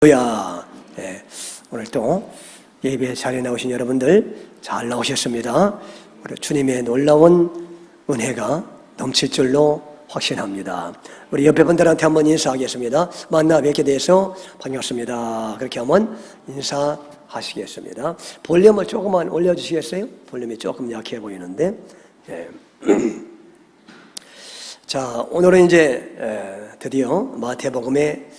할렐루야. 예, 오늘 또 예배 자리에 나오신 여러분들 잘 나오셨습니다. 우리 주님의 놀라운 은혜가 넘칠 줄로 확신합니다. 우리 옆에 분들한테 한번 인사하겠습니다. 만나 뵙게 돼서 반갑습니다. 그렇게 한번 인사하시겠습니다. 볼륨을 조금만 올려주시겠어요? 볼륨이 조금 약해 보이는데. 예. 자, 오늘은 이제 드디어 마태복음의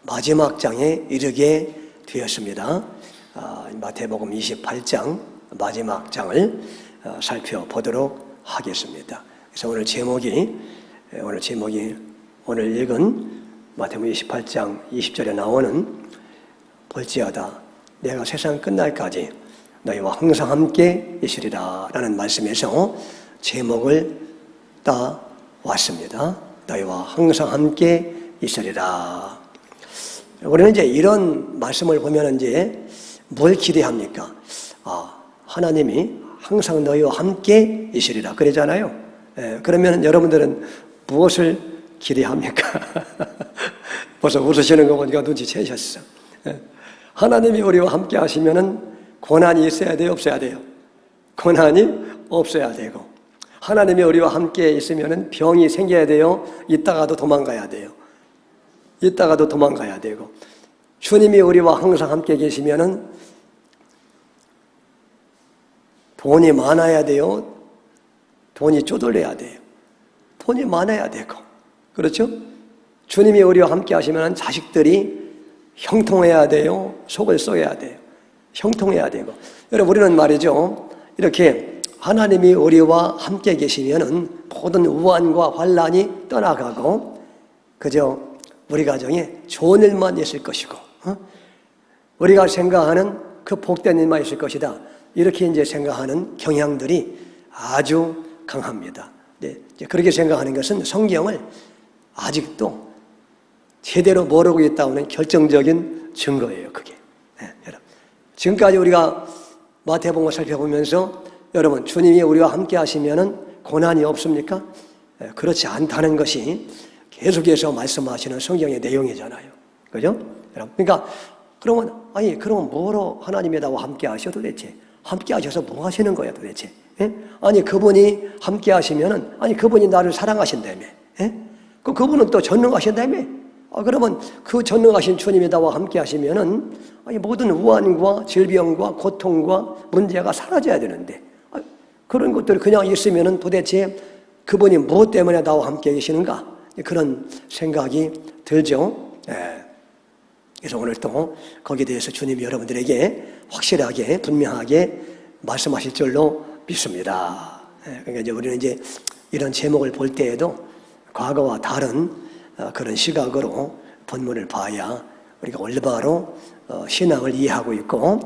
마지막 장에 이르게 되었습니다. 마태복음 28장 마지막 장을 살펴보도록 하겠습니다. 그래서 오늘 제목이 오늘 읽은 마태복음 28장 20절에 나오는 볼지어다 내가 세상 끝날까지 너희와 항상 함께 있으리라 라는 말씀에서 제목을 따왔습니다. 너희와 항상 함께 있으리라. 우리는 이제 이런 말씀을 보면 이제 뭘 기대합니까? 하나님이 항상 너희와 함께 있으리라 그러잖아요. 그러면 여러분들은 무엇을 기대합니까? 벌써 웃으시는 거 보니까 눈치채셨어. 하나님이 우리와 함께 하시면은 고난이 있어야 돼요, 없어야 돼요? 고난이 없어야 되고, 하나님이 우리와 함께 있으면은 병이 생겨야 돼요, 있다가도 도망가야 돼요. 이따가도 도망가야 되고, 주님이 우리와 항상 함께 계시면은 돈이 많아야 돼요, 돈이 쪼들려야 돼요, 돈이 많아야 되고, 그렇죠? 주님이 우리와 함께 하시면 자식들이 형통해야 돼요, 속을 썩여야 돼요, 형통해야 되고. 여러분, 우리는 말이죠, 이렇게 하나님이 우리와 함께 계시면은 모든 우환과 환난이 떠나가고 그저 우리 가정에 좋은 일만 있을 것이고, 우리가 생각하는 그 복된 일만 있을 것이다. 이렇게 이제 생각하는 경향들이 아주 강합니다. 네, 그렇게 생각하는 것은 성경을 아직도 제대로 모르고 있다는 결정적인 증거예요, 그게. 네, 여러분. 지금까지 우리가 마태복음을 살펴보면서 여러분, 주님이 우리와 함께 하시면은 고난이 없습니까? 네, 그렇지 않다는 것이 계속해서 말씀하시는 성경의 내용이잖아요. 그죠? 그러니까, 그러면 뭐로 하나님이 나와 함께 하셔 도대체? 함께 하셔서 뭐 하시는 거야 도대체? 예? 아니, 그분이 함께 하시면은, 그분이 나를 사랑하신다며. 예? 그분은 또 전능하신다며. 그러면 그 전능하신 주님이 나와 함께 하시면은, 모든 우환과 질병과 고통과 문제가 사라져야 되는데, 그런 것들이 그냥 있으면은 도대체 그분이 무엇 때문에 나와 함께 계시는가? 그런 생각이 들죠. 네. 그래서 오늘 또 거기에 대해서 주님이 여러분들에게 확실하게 분명하게 말씀하실 줄로 믿습니다. 네. 그러니까 이제 우리는 이제 이런 제목을 볼 때에도 과거와 다른 그런 시각으로 본문을 봐야 우리가 올바로 신앙을 이해하고 있고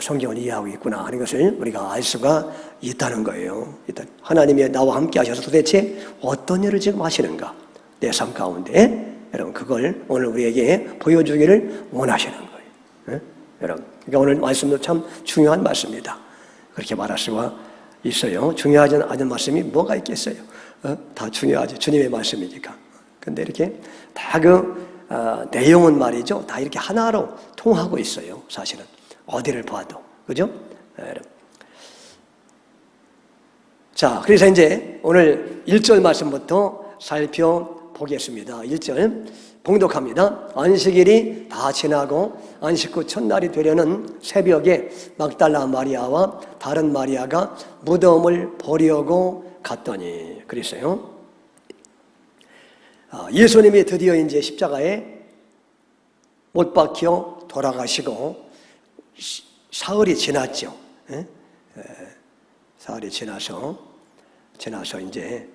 성경을 이해하고 있구나 하는 것을 우리가 알 수가 있다는 거예요. 일단 하나님이 나와 함께 하셔서 도대체 어떤 일을 지금 하시는가? 내 삶 가운데 여러분, 그걸 오늘 우리에게 보여주기를 원하시는 거예요. 네? 여러분, 그러니까 오늘 말씀도 참 중요한 말씀입니다. 그렇게 말할 수가 있어요. 중요하지 않은 말씀이 뭐가 있겠어요? 다 중요하죠. 주님의 말씀이니까. 근데 이렇게 다 내용은 말이죠, 다 이렇게 하나로 통하고 있어요. 사실은 어디를 봐도, 그죠? 여러분. 자, 그래서 이제 오늘 1절 말씀부터 살펴보겠습니다. 1절 봉독합니다. 안식일이 다 지나고 안식 후 첫날이 되려는 새벽에 막달라 마리아와 다른 마리아가 무덤을 보려고 갔더니, 그랬어요. 예수님이 드디어 이제 십자가에 못 박혀 돌아가시고 사흘이 지났죠. 사흘이 지나서 이제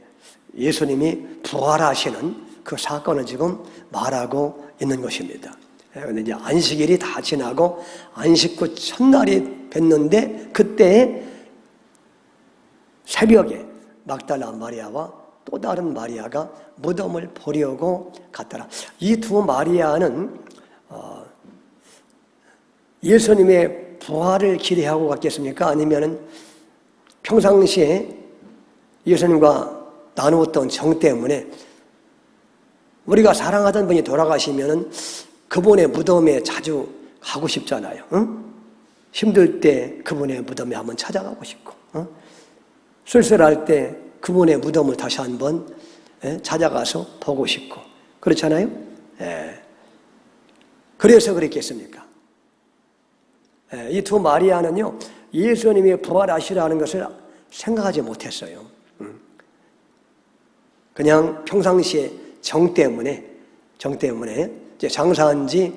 예수님이 부활하시는 그 사건을 지금 말하고 있는 것입니다. 그런데 이제 안식일이 다 지나고 안식 후 첫날이 됐는데 그때 새벽에 막달라 마리아와 또 다른 마리아가 무덤을 보려고 갔더라. 이 두 마리아는 예수님의 부활을 기대하고 갔겠습니까? 아니면은 평상시에 예수님과 나누었던 정 때문에 우리가 사랑하던 분이 돌아가시면은 그분의 무덤에 자주 가고 싶잖아요. 응? 힘들 때 그분의 무덤에 한번 찾아가고 싶고, 쓸쓸할 때 그분의 무덤을 다시 한번 찾아가서 보고 싶고, 그렇잖아요. 그래서 그랬겠습니까? 이 두 마리아는요, 예수님이 부활하시라는 것을 생각하지 못했어요. 그냥 평상시에 정 때문에 이제 장사한 지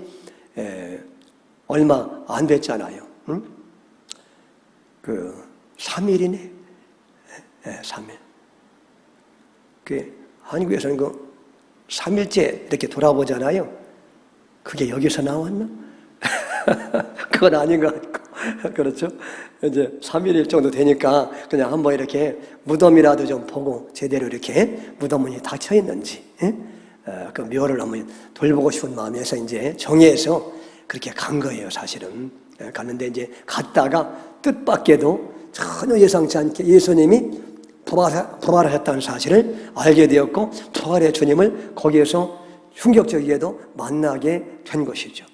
얼마 안 됐잖아요. 응? 3일이네. 3일. 한국에서는 3일째 이렇게 돌아보잖아요. 그게 여기서 나왔나? 그건 아닌 것 같고. 그렇죠? 이제 3일 정도 되니까 그냥 한번 이렇게 무덤이라도 좀 보고 제대로 이렇게 무덤문이 닫혀 있는지, 그 묘를 한번 돌보고 싶은 마음에서 이제 정해서 그렇게 간 거예요, 사실은. 갔는데 이제 갔다가 뜻밖에도 전혀 예상치 않게 예수님이 부활하셨다는 사실을 알게 되었고, 부활의 주님을 거기에서 충격적이게도 만나게 된 것이죠.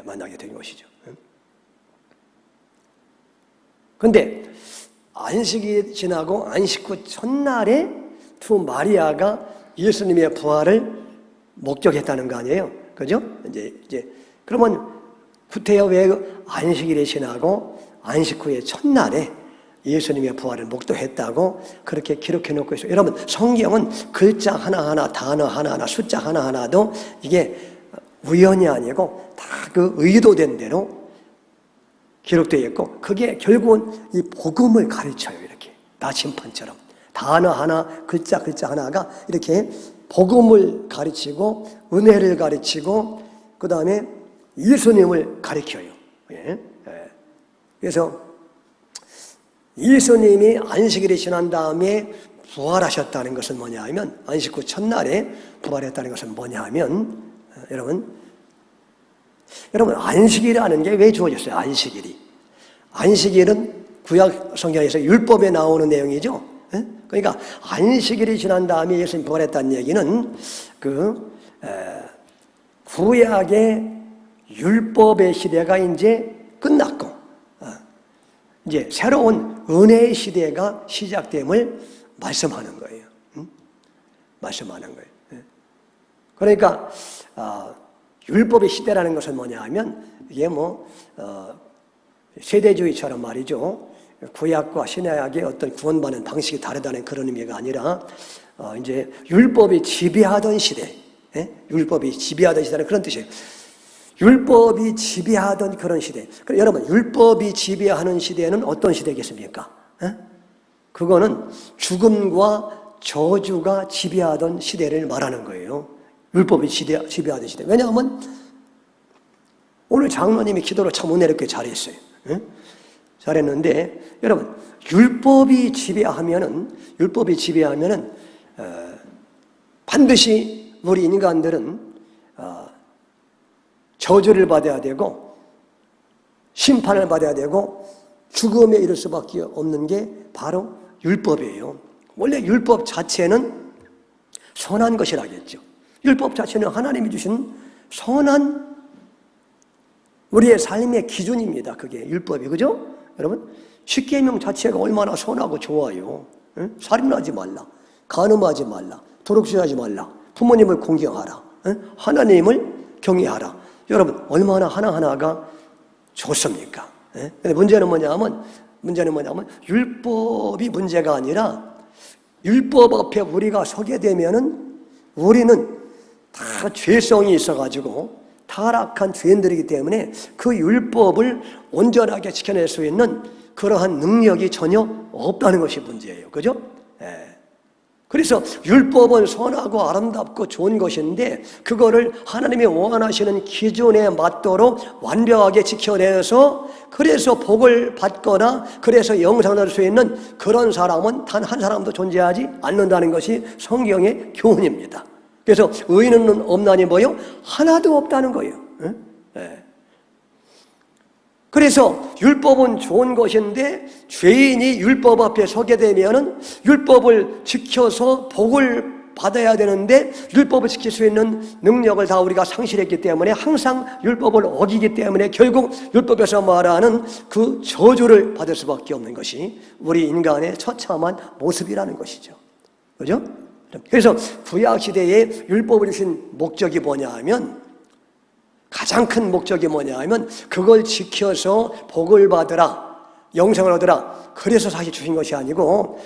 만나게 된 것이죠. 그런데 안식이 지나고 안식 후 첫날에 두 마리아가 예수님의 부활을 목격했다는 거 아니에요? 그죠? 이제 그러면 구태여 왜 안식일이 지나고 안식 후에 첫날에 예수님의 부활을 목도했다고 그렇게 기록해 놓고 있어요. 여러분, 성경은 글자 하나하나, 단어 하나하나, 숫자 하나하나도 이게 우연이 아니고 다 그 의도된 대로 기록되어 있고, 그게 결국은 이 복음을 가르쳐요. 이렇게 나침판처럼 단어 하나, 글자 하나가 이렇게 복음을 가르치고 은혜를 가르치고 그 다음에 예수님을 가르쳐요. 그래서 예수님이 안식일이 지난 다음에 부활하셨다는 것은 뭐냐 하면, 안식 후 첫날에 부활했다는 것은 뭐냐 하면, 여러분 안식일이라는 게 왜 주어졌어요? 안식일은 구약 성경에서 율법에 나오는 내용이죠. 그러니까 안식일이 지난 다음에 예수님 부활했다는 얘기는 구약의 율법의 시대가 이제 끝났고 이제 새로운 은혜의 시대가 시작됨을 말씀하는 거예요. 말씀하는 거예요. 그러니까 율법의 시대라는 것은 뭐냐 하면, 이게 세대주의처럼 말이죠. 구약과 신약의 어떤 구원받는 방식이 다르다는 그런 의미가 아니라 이제 율법이 지배하던 시대, 율법이 지배하던 시대는 그런 뜻이에요. 율법이 지배하던 그런 시대. 여러분, 율법이 지배하는 시대는 어떤 시대겠습니까? 그거는 죽음과 저주가 지배하던 시대를 말하는 거예요. 율법이 지배하던 시대. 왜냐하면 오늘 장로님이 기도를 참 은혜롭게 잘했어요. 잘했는데, 여러분, 율법이 지배하면은 반드시 우리 인간들은 저주를 받아야 되고 심판을 받아야 되고 죽음에 이를 수밖에 없는 게 바로 율법이에요. 원래 율법 자체는 선한 것이라겠죠. 율법 자체는 하나님이 주신 선한 우리의 삶의 기준입니다. 그게 율법이, 그죠? 여러분, 십계명 자체가 얼마나 선하고 좋아요. 살인하지 말라, 간음하지 말라, 도둑질하지 말라, 부모님을 공경하라, 하나님을 경외하라. 여러분, 얼마나 하나하나가 좋습니까? 근데 문제는 뭐냐면 율법이 문제가 아니라, 율법 앞에 우리가 서게 되면은 우리는 다 죄성이 있어가지고 타락한 죄인들이기 때문에 그 율법을 온전하게 지켜낼 수 있는 그러한 능력이 전혀 없다는 것이 문제예요. 그죠? 그래서 율법은 선하고 아름답고 좋은 것인데, 그거를 하나님이 원하시는 기준에 맞도록 완벽하게 지켜내서 그래서 복을 받거나 그래서 영생을 얻을 수 있는 그런 사람은 단 한 사람도 존재하지 않는다는 것이 성경의 교훈입니다. 그래서 의인은 없나니 뭐요? 하나도 없다는 거예요. 그래서 율법은 좋은 것인데, 죄인이 율법 앞에 서게 되면은 율법을 지켜서 복을 받아야 되는데 율법을 지킬 수 있는 능력을 다 우리가 상실했기 때문에 항상 율법을 어기기 때문에 결국 율법에서 말하는 그 저주를 받을 수밖에 없는 것이 우리 인간의 처참한 모습이라는 것이죠. 그죠? 그래서 구약시대에 율법을 주신 목적이 뭐냐 하면, 가장 큰 목적이 뭐냐 하면 그걸 지켜서 복을 받으라, 영생을 얻으라, 그래서 사실 주신 것이 아니고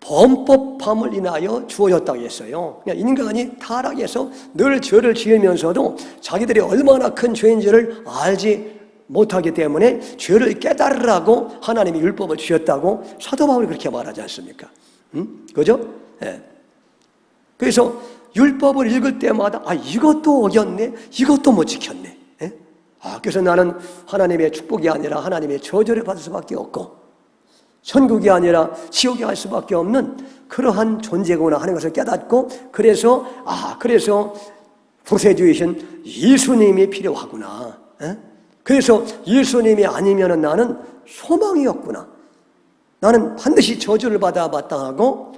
범법함을 인하여 주어졌다고 했어요. 그러니까 인간이 타락해서 늘 죄를 지으면서도 자기들이 얼마나 큰 죄인지를 알지 못하기 때문에 죄를 깨달으라고 하나님이 율법을 주셨다고 사도 바울이 그렇게 말하지 않습니까? 그죠? 예. 그래서 율법을 읽을 때마다 이것도 어겼네, 이것도 못 지켰네. 예? 그래서 나는 하나님의 축복이 아니라 하나님의 저주를 받을 수밖에 없고 천국이 아니라 지옥에 갈 수밖에 없는 그러한 존재구나 하는 것을 깨닫고, 그래서 구세주이신 예수님이 필요하구나. 에? 그래서 예수님이 아니면 나는 소망이 없구나. 나는 반드시 저주를 받아 마땅하고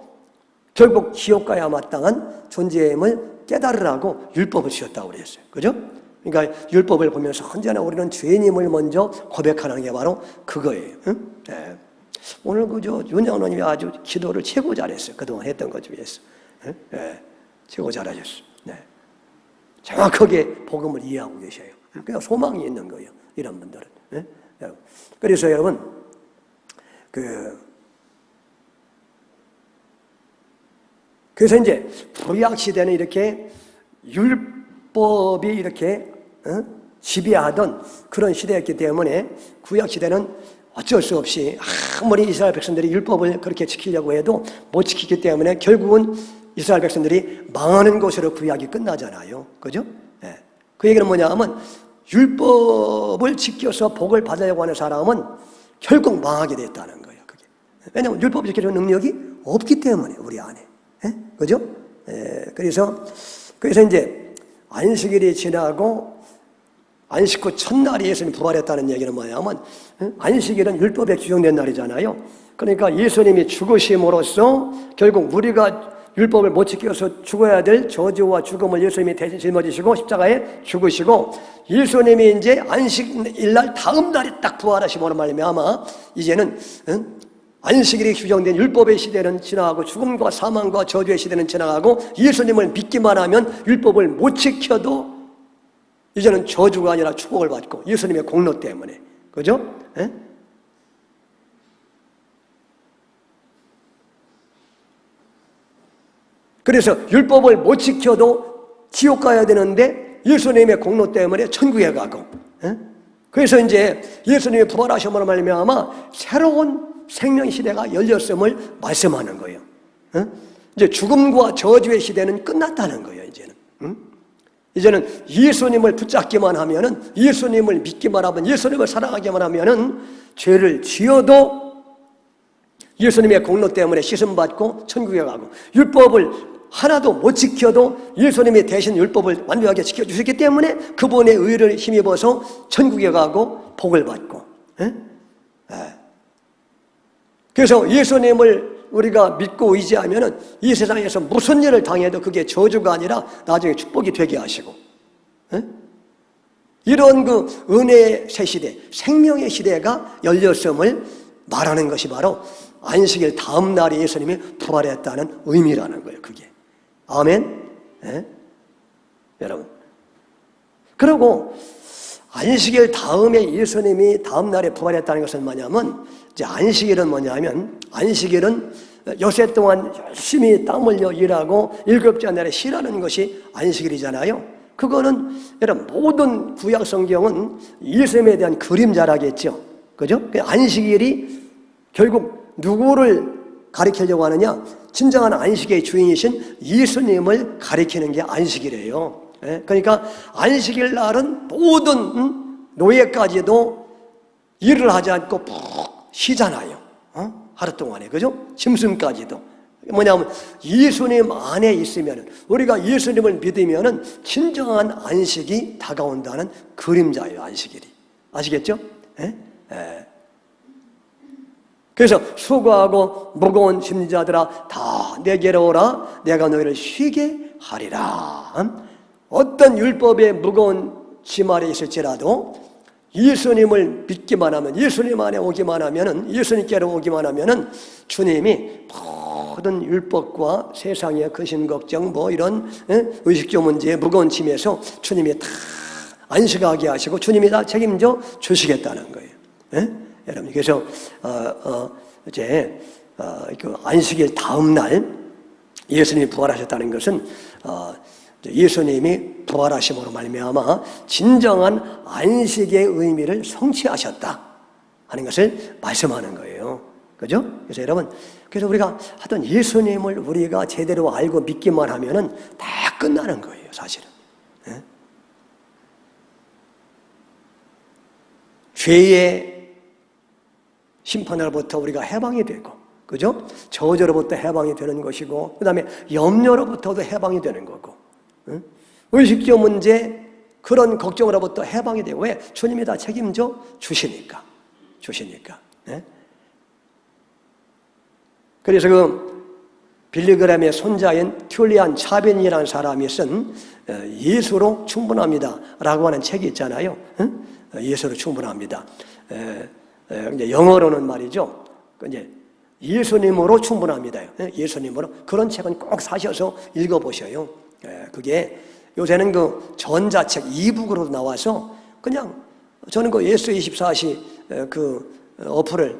결국 지옥 가야 마땅한 존재임을 깨달으라고 율법을 주셨다고 그랬어요. 그죠? 그러니까 율법을 보면서 언제나 우리는 죄인임을 먼저 고백하는 게 바로 그거예요. 응? 네. 오늘 윤장로님이 아주 기도를 최고 잘했어요. 그동안 했던 것 중에서. 네. 최고 잘하셨어요. 네. 정확하게 복음을 이해하고 계셔요. 그러니까 소망이 있는 거예요. 이런 분들은. 네? 그래서 여러분, 그래서 이제 구약 시대는 이렇게 율법이 이렇게 지배하던 그런 시대였기 때문에 구약 시대는 어쩔 수 없이 아무리 이스라엘 백성들이 율법을 그렇게 지키려고 해도 못 지키기 때문에 결국은 이스라엘 백성들이 망하는 것으로 구약이 끝나잖아요. 그죠? 네. 그 얘기는 뭐냐 하면 율법을 지켜서 복을 받으려고 하는 사람은 결국 망하게 됐다는 거예요. 그게. 왜냐하면 율법을 지키려는 능력이 없기 때문에 우리 안에. 네? 그죠? 네. 그래서 이제 안식일이 지나고 안식 후 첫날에 예수님이 부활했다는 얘기는 뭐냐면, 안식일은 율법에 규정된 날이잖아요. 그러니까 예수님이 죽으심으로써 결국 우리가 율법을 못 지켜서 죽어야 될 저주와 죽음을 예수님이 대신 짊어지시고 십자가에 죽으시고, 예수님이 이제 안식일날 다음 날에 딱 부활하심으로 말미암아 이제는 안식일이 규정된 율법의 시대는 지나가고 죽음과 사망과 저주의 시대는 지나가고 예수님을 믿기만 하면 율법을 못 지켜도 이제는 저주가 아니라 축복을 받고 예수님의 공로 때문에. 그죠? 에? 그래서 율법을 못 지켜도 지옥 가야 되는데 예수님의 공로 때문에 천국에 가고. 에? 그래서 이제 예수님이 부활하심으로 말미암아 새로운 생명 시대가 열렸음을 말씀하는 거예요. 에? 이제 죽음과 저주의 시대는 끝났다는 거예요. 이제는. 이제는 예수님을 붙잡기만 하면은, 예수님을 믿기만 하면, 예수님을 사랑하기만 하면은 죄를 지어도 예수님의 공로 때문에 씻음받고 천국에 가고, 율법을 하나도 못 지켜도 예수님이 대신 율법을 완벽하게 지켜주셨기 때문에 그분의 의를 힘입어서 천국에 가고 복을 받고. 그래서 예수님을 우리가 믿고 의지하면은 이 세상에서 무슨 일을 당해도 그게 저주가 아니라 나중에 축복이 되게 하시고, 이런 그 은혜의 새 시대, 생명의 시대가 열렸음을 말하는 것이 바로 안식일 다음 날에 예수님이 부활했다는 의미라는 거예요. 그게. 아멘. 여러분. 그리고 안식일 다음에 예수님이 다음 날에 부활했다는 것은 뭐냐면, 이제 안식일은 뭐냐면, 안식일은 여세 동안 열심히 땀 흘려 일하고 일곱째 날에 쉬라는 것이 안식일이잖아요. 그거는 여러분 모든 구약 성경은 예수님에 대한 그림자라겠죠. 그죠? 안식일이 결국 누구를 가리키려고 하느냐? 진정한 안식의 주인이신 예수님을 가리키는 게 안식일이에요. 그러니까 안식일 날은 모든 노예까지도 일을 하지 않고 푹 쉬잖아요. 하루 동안에. 그죠? 짐승까지도. 뭐냐면 예수님 안에 있으면, 우리가 예수님을 믿으면 진정한 안식이 다가온다는 그림자예요. 안식일이. 아시겠죠? 그래서 수고하고 무거운 짐진 자들아 다 내게로 오라. 내가 너희를 쉬게 하리라. 어떤 율법의 무거운 짐 아래 있을지라도 예수님을 믿기만 하면, 예수님 안에 오기만 하면은, 예수님께로 오기만 하면은 주님이 모든 율법과 세상의 근심 걱정 뭐 이런 의식주 문제의 무거운 짐에서 주님이 다 안식하게 하시고 주님이 다 책임져 주시겠다는 거예요. 여러분, 그래서 이제 그 안식일 다음 날 예수님이 부활하셨다는 것은 예수님이 부활하심으로 말미암아 진정한 안식의 의미를 성취하셨다 하는 것을 말씀하는 거예요. 그죠? 그래서 여러분, 그래서 우리가 하던 예수님을 우리가 제대로 알고 믿기만 하면은 다 끝나는 거예요, 사실은. 죄의 심판으로부터 우리가 해방이 되고, 그죠? 저주로부터 해방이 되는 것이고, 그 다음에 염려로부터도 해방이 되는 거고, 의식주 문제, 그런 걱정으로부터 해방이 되고, 왜? 주님이 다 책임져 주시니까. 그래서 그 빌리그램의 손자인 튤리안 차벤이라는 사람이 쓴 예수로 충분합니다 라고 하는 책이 있잖아요. 예수로 충분합니다. 영어로는 말이죠. 이제 예수님으로 충분합니다. 예수님으로. 그런 책은 꼭 사셔서 읽어보셔요. 그게 요새는 그 전자책 이북으로 나와서 그냥 저는 그 예수24시 그 어플을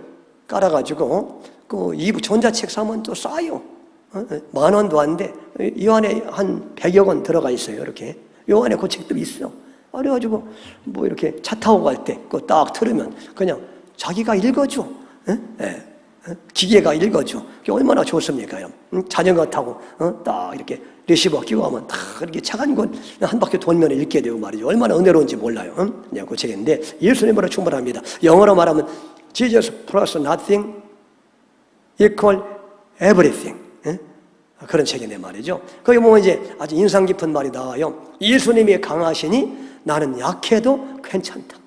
깔아가지고 그 이북 전자책 사면 또 싸요. 10,000원도 안 돼. 이 안에 한 100여 권 들어가 있어요. 이렇게. 요 안에 그 책들이 있어. 그래가지고 뭐 이렇게 차 타고 갈 때 그거 딱 틀으면 그냥 자기가 읽어줘. 기계가 읽어줘. 그게 얼마나 좋습니까? 자전거 타고 딱 이렇게 리시버 끼고 가면 다 이렇게 차간 건 한 바퀴 돌면 읽게 되고 말이죠. 얼마나 은혜로운지 몰라요. 그냥 그 책인데 예수님으로 충분합니다. 영어로 말하면 Jesus plus nothing equal everything. 그런 책인데 말이죠. 거기 보면 이제 아주 인상 깊은 말이 나와요. 예수님이 강하시니 나는 약해도 괜찮다.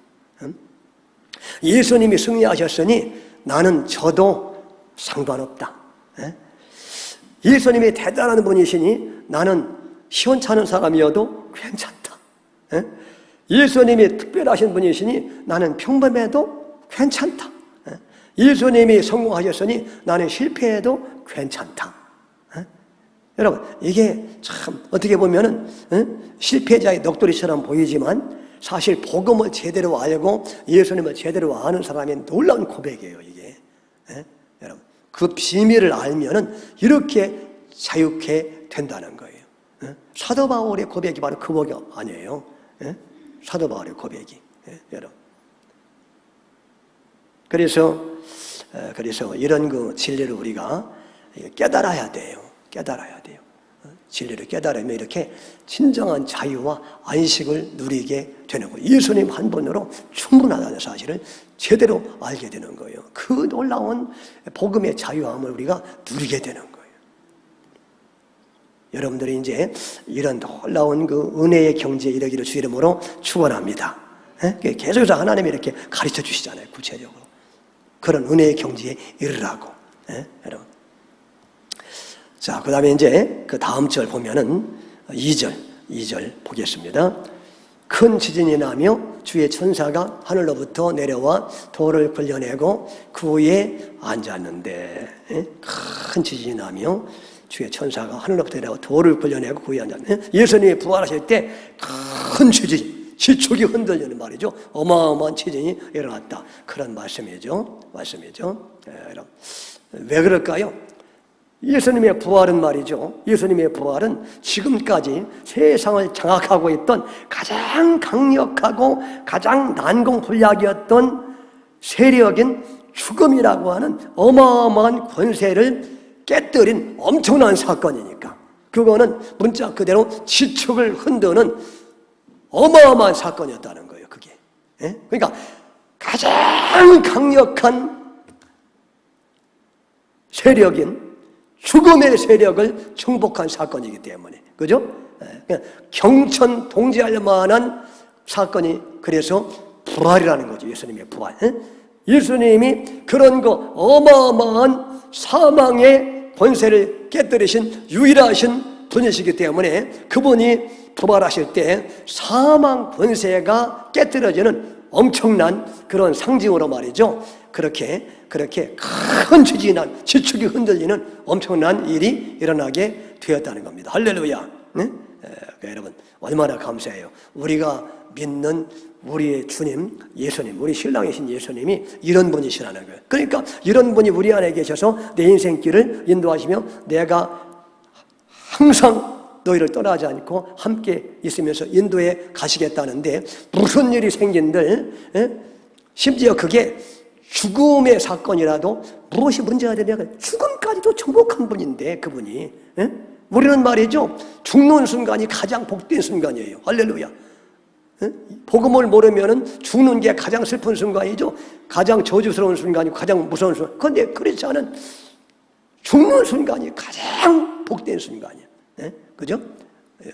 예수님이 승리하셨으니 나는 져도 상관없다. 예수님이 대단한 분이시니 나는 시원찮은 사람이어도 괜찮다. 예수님이 특별하신 분이시니 나는 평범해도 괜찮다. 예수님이 성공하셨으니 나는 실패해도 괜찮다. 여러분, 이게 참 어떻게 보면은 실패자의 넋두리처럼 보이지만 사실 복음을 제대로 알고 예수님을 제대로 아는 사람의 놀라운 고백이에요, 이게. 여러분, 그 비밀을 알면은 이렇게 자유케 된다는 거예요. 사도 바울의 고백이 바로 그 고백 아니에요? 사도 바울의 고백이. 여러분. 그래서 이런 그 진리를 우리가 깨달아야 돼요. 진리를 깨달으면 이렇게 진정한 자유와 안식을 누리게 되는 거예요. 예수님 한 분으로 충분하다는 사실을 제대로 알게 되는 거예요. 그 놀라운 복음의 자유함을 우리가 누리게 되는 거예요. 여러분들이 이제 이런 놀라운 그 은혜의 경지에 이르기를 주 이름으로 축원합니다. 계속해서 하나님이 이렇게 가르쳐 주시잖아요, 구체적으로. 그런 은혜의 경지에 이르라고. 여러분. 자, 그 다음에 이제 그 다음 절 보면은 2절 보겠습니다. 큰 지진이 나며 주의 천사가 하늘로부터 내려와 돌을 걸려내고 그 위에 앉았는데, 큰 지진이 나며 주의 천사가 하늘로부터 내려와 돌을 걸려내고 그 위에 앉았는데, 예수님이 부활하실 때 큰 지진, 지축이 흔들리는 말이죠. 어마어마한 지진이 일어났다. 그런 말씀이죠. 여러분, 왜 그럴까요? 예수님의 부활은 말이죠. 예수님의 부활은 지금까지 세상을 장악하고 있던 가장 강력하고 가장 난공불락이었던 세력인 죽음이라고 하는 어마어마한 권세를 깨뜨린 엄청난 사건이니까. 그거는 문자 그대로 지축을 흔드는 어마어마한 사건이었다는 거예요, 그게. 그러니까 가장 강력한 세력인 죽음의 세력을 정복한 사건이기 때문에, 그죠? 경천 동지할 만한 사건이, 그래서 부활이라는 거죠. 예수님의 부활. 예수님이 그런 거 어마어마한 사망의 권세를 깨뜨리신 유일하신 분이시기 때문에 그분이 부활하실 때 사망 권세가 깨뜨려지는 엄청난 그런 상징으로 말이죠. 그렇게 큰 지축이 흔들리는 엄청난 일이 일어나게 되었다는 겁니다. 할렐루야. 네? 여러분 얼마나 감사해요. 우리가 믿는 우리의 주님 예수님, 우리 신랑이신 예수님이 이런 분이시라는 거예요. 그러니까 이런 분이 우리 안에 계셔서 내 인생길을 인도하시며 내가 항상 너희를 떠나지 않고 함께 있으면서 인도해 가시겠다는데 무슨 일이 생긴들 심지어 그게 죽음의 사건이라도 무엇이 문제가 되냐, 죽음까지도 정복한 분인데 그분이 우리는 말이죠 죽는 순간이 가장 복된 순간이에요. 할렐루야. 복음을 모르면 죽는 게 가장 슬픈 순간이죠. 가장 저주스러운 순간이고 가장 무서운 순간. 그런데 그렇지 않은 죽는 순간이 가장 복된 순간이에요. 그죠?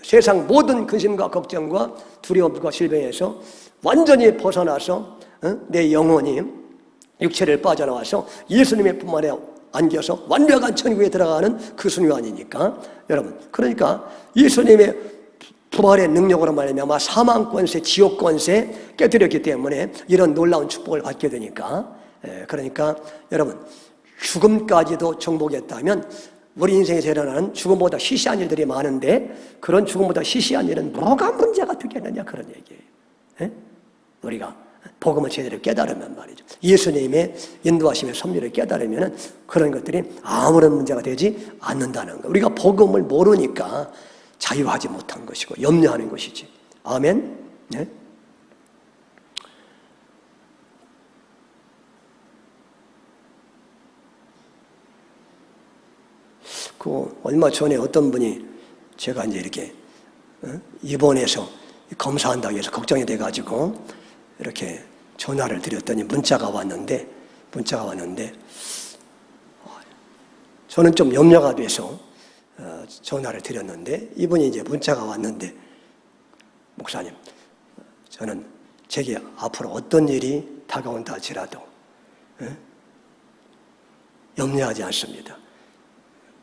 세상 모든 근심과 걱정과 두려움과 질병에서 완전히 벗어나서 내 영혼이 육체를 빠져나와서 예수님의 품 안에 안겨서 완벽한 천국에 들어가는 그 순간이니까 여러분, 그러니까 예수님의 부활의 능력으로 말하면 사망 권세, 지옥 권세 깨뜨렸기 때문에 이런 놀라운 축복을 받게 되니까 그러니까 여러분 죽음까지도 정복했다면 우리 인생에서 일어나는 죽음보다 시시한 일들이 많은데 그런 죽음보다 시시한 일은 뭐가 문제가 되겠느냐 그런 얘기예요. 우리가 복음을 제대로 깨달으면 말이죠. 예수님의 인도하심의 섭리를 깨달으면 그런 것들이 아무런 문제가 되지 않는다는 거. 우리가 복음을 모르니까 자유하지 못한 것이고 염려하는 것이지. 아멘. 네? 얼마 전에 어떤 분이 제가 이제 이렇게 입원해서 검사한다고 해서 걱정이 돼가지고 이렇게 전화를 드렸더니 문자가 왔는데 저는 좀 염려가 돼서 전화를 드렸는데 이분이 이제 문자가 왔는데 목사님, 저는 제게 앞으로 어떤 일이 다가온다 할지라도 염려하지 않습니다.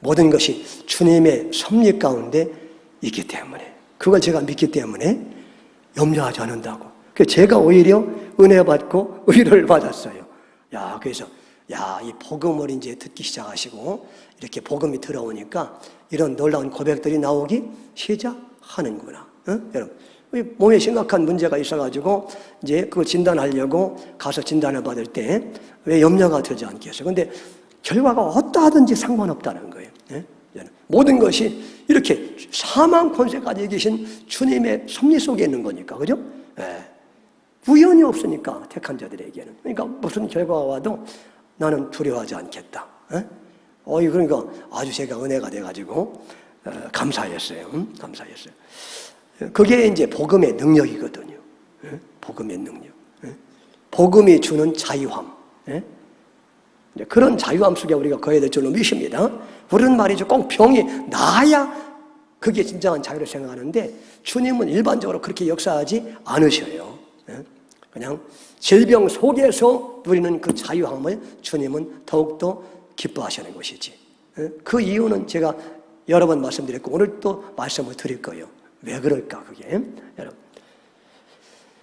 모든 것이 주님의 섭리 가운데 있기 때문에 그걸 제가 믿기 때문에 염려하지 않는다고. 그래서 제가 오히려 은혜 받고 위로를 받았어요. 그래서 이 복음을 이제 듣기 시작하시고 이렇게 복음이 들어오니까 이런 놀라운 고백들이 나오기 시작하는구나. 여러분, 몸에 심각한 문제가 있어가지고 이제 그걸 진단하려고 가서 진단을 받을 때 왜 염려가 들지 않겠어요? 근데 결과가 어떠하든지 상관없다는 거예요. 모든 것이 이렇게 사망 권세까지 이기신 주님의 섭리 속에 있는 거니까, 그죠? 우연이 없으니까 택한 자들에게는. 그러니까 무슨 결과가 와도 나는 두려워하지 않겠다. 그러니까 아주 제가 은혜가 돼가지고 감사했어요. 감사했어요. 그게 이제 복음의 능력이거든요. 복음의 능력. 복음이 주는 자유함. 그런 자유함 속에 우리가 거해야 될 줄로 믿습니다. 우리는 말이죠. 꼭 병이 나아야 그게 진정한 자유를 생각하는데 주님은 일반적으로 그렇게 역사하지 않으셔요. 그냥 질병 속에서 누리는 그 자유함을 주님은 더욱더 기뻐하시는 것이지. 그 이유는 제가 여러 번 말씀드렸고 오늘 또 말씀을 드릴 거예요. 왜 그럴까 그게. 여러분.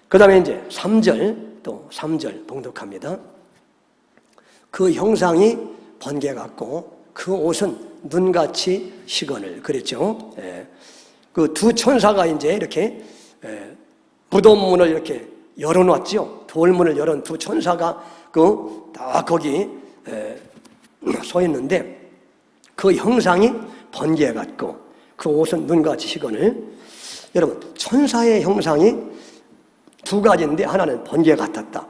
그 다음에 이제 3절 봉독합니다. 그 형상이 번개 같고 그 옷은 눈같이 시건을 그랬죠. 그 두 천사가 이제 이렇게 무덤문을 이렇게 열어놨죠. 돌문을 열은 두 천사가 다 거기 서 있는데 그 형상이 번개 같고 그 옷은 눈같이 시건을. 여러분, 천사의 형상이 두 가지인데 하나는 번개 같았다.